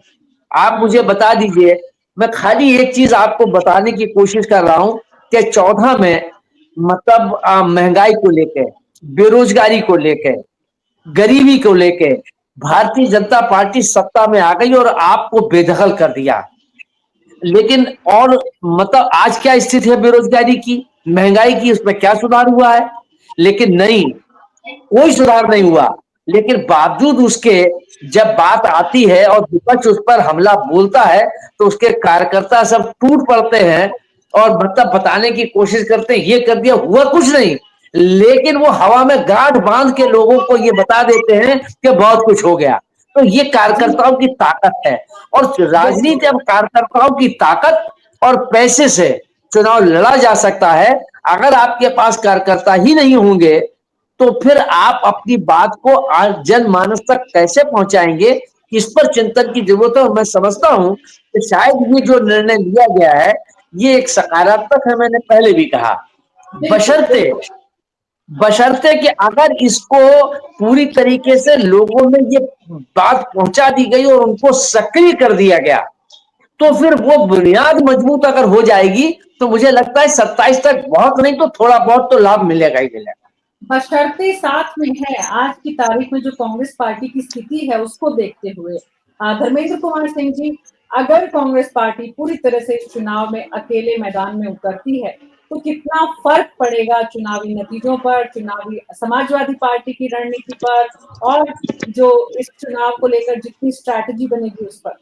आप मुझे बता दीजिए, मैं खाली एक चीज आपको बताने की कोशिश कर रहा हूं कि 14 में मतलब महंगाई को लेके, बेरोजगारी को लेके, गरीबी को लेके भारतीय जनता पार्टी सत्ता में आ गई और आपको बेदखल कर दिया। लेकिन और मतलब आज क्या स्थिति है बेरोजगारी की, महंगाई की, उसमें क्या सुधार हुआ है? लेकिन नहीं, कोई सुधार नहीं हुआ। लेकिन बावजूद उसके जब बात आती है और विपक्ष उस पर हमला बोलता है तो उसके कार्यकर्ता सब टूट पड़ते हैं और मतलब बताने की कोशिश करते हैं ये कर दिया, हुआ कुछ नहीं। लेकिन वो हवा में गांठ बांध के लोगों को ये बता देते हैं कि बहुत कुछ हो गया। तो ये कार्यकर्ताओं की ताकत है और राजनीति अब कार्यकर्ताओं की ताकत और पैसे से चुनाव लड़ा जा सकता है। अगर आपके पास कार्यकर्ता ही नहीं होंगे तो फिर आप अपनी बात को जनमानस तक कैसे पहुंचाएंगे, इस पर चिंतन की जरूरत है। और मैं समझता हूं कि शायद ये जो निर्णय लिया गया है ये एक सकारात्मक है, मैंने पहले भी कहा, बशर्ते कि अगर इसको पूरी तरीके से लोगों में ये बात पहुंचा दी गई और उनको सक्रिय कर दिया गया तो फिर वो बुनियाद मजबूत अगर हो जाएगी तो मुझे लगता है 27 तक बहुत नहीं तो थोड़ा बहुत तो लाभ मिलेगा ही मिलेगा। बशर्ते साथ में है, आज की तारीख में जो कांग्रेस पार्टी की स्थिति है उसको देखते हुए धर्मेंद्र कुमार सिंह जी, अगर कांग्रेस पार्टी पूरी तरह से इस चुनाव में अकेले मैदान में उतरती है तो कितना फर्क पड़ेगा चुनावी नतीजों पर, चुनावी समाजवादी पार्टी की रणनीति पर और जो इस चुनाव को लेकर जितनी स्ट्रैटेजी बनेगी उस पर?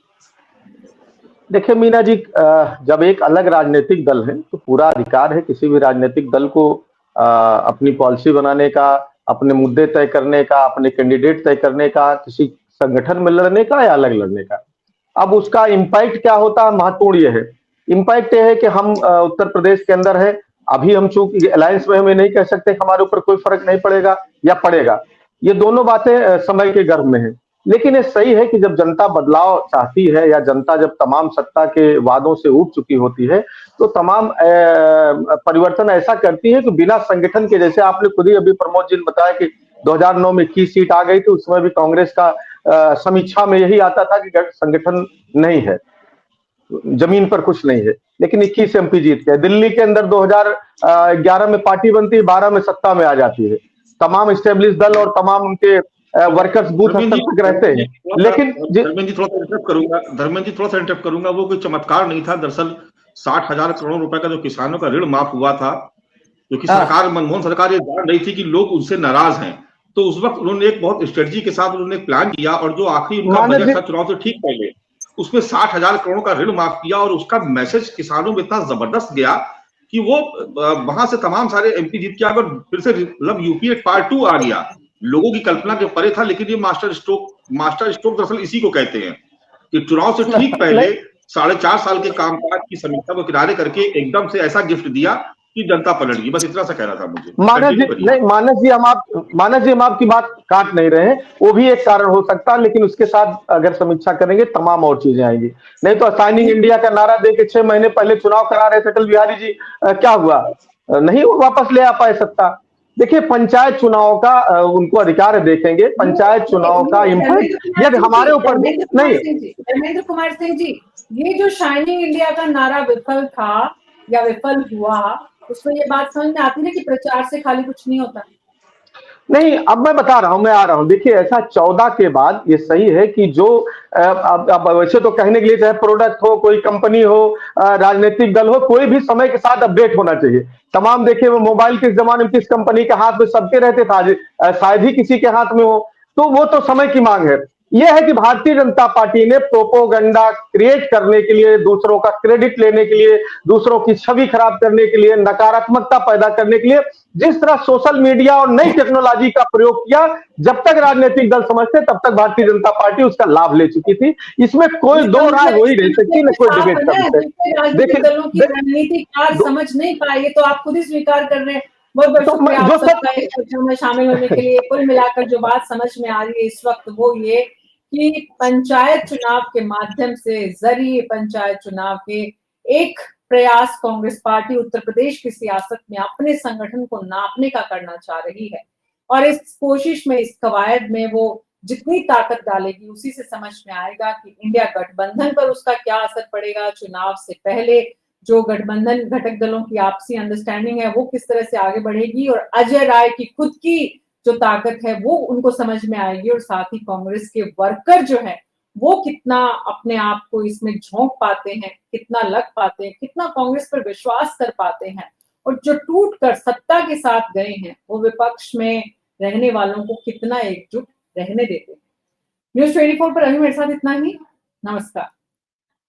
देखिए मीना जी, जब एक अलग राजनीतिक दल है तो पूरा अधिकार है किसी भी राजनीतिक दल को अपनी पॉलिसी बनाने का, अपने मुद्दे तय करने का, अपने कैंडिडेट तय करने का, किसी संगठन में लड़ने का या अलग लड़ने का। अब उसका इम्पैक्ट क्या होता है, महत्वपूर्ण ये है। इम्पैक्ट ये है कि हम उत्तर प्रदेश के अंदर है, अभी हम चूंकि अलायंस में हमें नहीं कह सकते हमारे ऊपर कोई फर्क नहीं पड़ेगा या पड़ेगा, ये दोनों बातें समय के गर्भ में है। लेकिन ये सही है कि जब जनता बदलाव चाहती है या जनता जब तमाम सत्ता के वादों से उठ चुकी होती है तो तमाम परिवर्तन ऐसा करती है कि बिना संगठन के, जैसे आपने खुद ही अभी प्रमोद जी ने बताया कि 2009 में 21 सीट आ गई थी, उसमें भी कांग्रेस का समीक्षा में यही आता था कि संगठन नहीं है, जमीन पर कुछ नहीं है। लेकिन 21 एमपी जीत गए। दिल्ली के अंदर 2011 में पार्टी बनती है, 12 में सत्ता में आ जाती है। तमाम स्टेब्लिश दल और तमाम उनके वर्कर्स बूथ स्तर तक रहते हैं, लेकिन धर्मेंद्र जी थोड़ा सा इंटरप्ट करूंगा, वो कोई चमत्कार नहीं था। दरअसल 60,000 करोड़ रुपए का जो किसानों का ऋण माफ हुआ था, क्योंकि सरकार, मनमोहन सरकार ये जान रही थी कि लोग उनसे नाराज हैं, तो उस वक्त उन्होंने एक बहुत स्ट्रेटजी के साथ उन्होंने प्लान किया, और जो आखिरी उनका बजट था चुनाव से ठीक पहले, उसमें 60,000 करोड़ का ऋण माफ किया, और उसका मैसेज किसानों में इतना जबरदस्त गया कि वो वहां से तमाम सारे एमपी जीत के आ गए, फिर से मतलब यूपीए पार्ट 2 आ गया। लोगों की कल्पना के परे था, लेकिन ये मास्टर स्ट्रोक दरअसल इसी को कहते हैं कि चुनाव से ठीक पहले 4.5 साल के कामकाज की समीक्षा को किनारे करके एकदम से ऐसा गिफ्ट दिया कि जनता पलट गई। बस इतना सा कहना था मुझे। मानस जी हम आपकी बात काट नहीं रहे हैं, वो भी एक कारण हो सकता है, लेकिन उसके साथ अगर समीक्षा करेंगे तमाम और चीजें आएंगी। नहीं तो असाइनिंग इंडिया का नारा देके 6 महीने पहले चुनाव करा रहे थे अटल बिहारी जी, क्या हुआ? नहीं वापस ले आ पाए सत्ता। देखिए, पंचायत चुनाव का उनको अधिकार देखेंगे, पंचायत चुनाव का इम्पैक्ट यदि हमारे ऊपर नहीं। धर्मेंद्र कुमार सिंह जी, ये जो शाइनिंग इंडिया का नारा विफल था या विफल हुआ, उसमें ये बात समझ में आती है कि प्रचार से खाली कुछ नहीं होता। नहीं, अब मैं बता रहा हूं, मैं आ रहा हूं। देखिए, ऐसा 14 के बाद ये सही है कि जो अब वैसे तो कहने के लिए चाहे प्रोडक्ट हो, कोई कंपनी हो, राजनीतिक दल हो, कोई भी समय के साथ अपडेट होना चाहिए। तमाम देखिए, वो मोबाइल के जमाने में किस कंपनी के हाथ में सबके रहते थे, शायद ही किसी के हाथ में हो, तो वो तो समय की मांग है। यह है कि भारतीय जनता पार्टी ने प्रोपोगंडा क्रिएट करने के लिए, दूसरों का क्रेडिट लेने के लिए, दूसरों की छवि खराब करने के लिए, नकारात्मकता पैदा करने के लिए जिस तरह सोशल मीडिया और नई टेक्नोलॉजी का प्रयोग किया, जब तक राजनीतिक दल समझते तब तक भारतीय जनता पार्टी उसका लाभ ले चुकी थी। इसमें कोई दो राय हो ही नहीं सकती, न कोई डिबेट कर सकते। राजनीतिक दलों की रणनीति आज समझ नहीं पाए, तो आप खुद ही स्वीकार कर रहे हैं। बहुत बहुत शुक्रिया आप सबका इस चर्चा में शामिल होने के लिए। कुल मिलाकर जो बात समझ में आ रही है इस वक्त वो ये कि पंचायत चुनाव के माध्यम से, जरिए पंचायत चुनाव के एक प्रयास कांग्रेस पार्टी उत्तर प्रदेश की सियासत में अपने संगठन को नापने का करना चाह रही है, और इस कोशिश में, इस कवायद में वो जितनी ताकत डालेगी उसी से समझ में आएगा कि इंडिया गठबंधन पर उसका क्या असर पड़ेगा। चुनाव से पहले जो गठबंधन घटक दलों की आपसी अंडरस्टैंडिंग है वो किस तरह से आगे बढ़ेगी, और अजय राय की खुद की जो ताकत है वो उनको समझ में आएगी, और साथ ही कांग्रेस के वर्कर जो है वो कितना अपने आप को इसमें झोंक पाते हैं, कितना लग पाते हैं, कितना कांग्रेस पर विश्वास कर पाते हैं, और जो टूट कर सत्ता के साथ गए हैं वो विपक्ष में रहने वालों को कितना एकजुट रहने देते हैं। न्यूज़ 24 पर अभी मेरे साथ इतना ही। नमस्कार।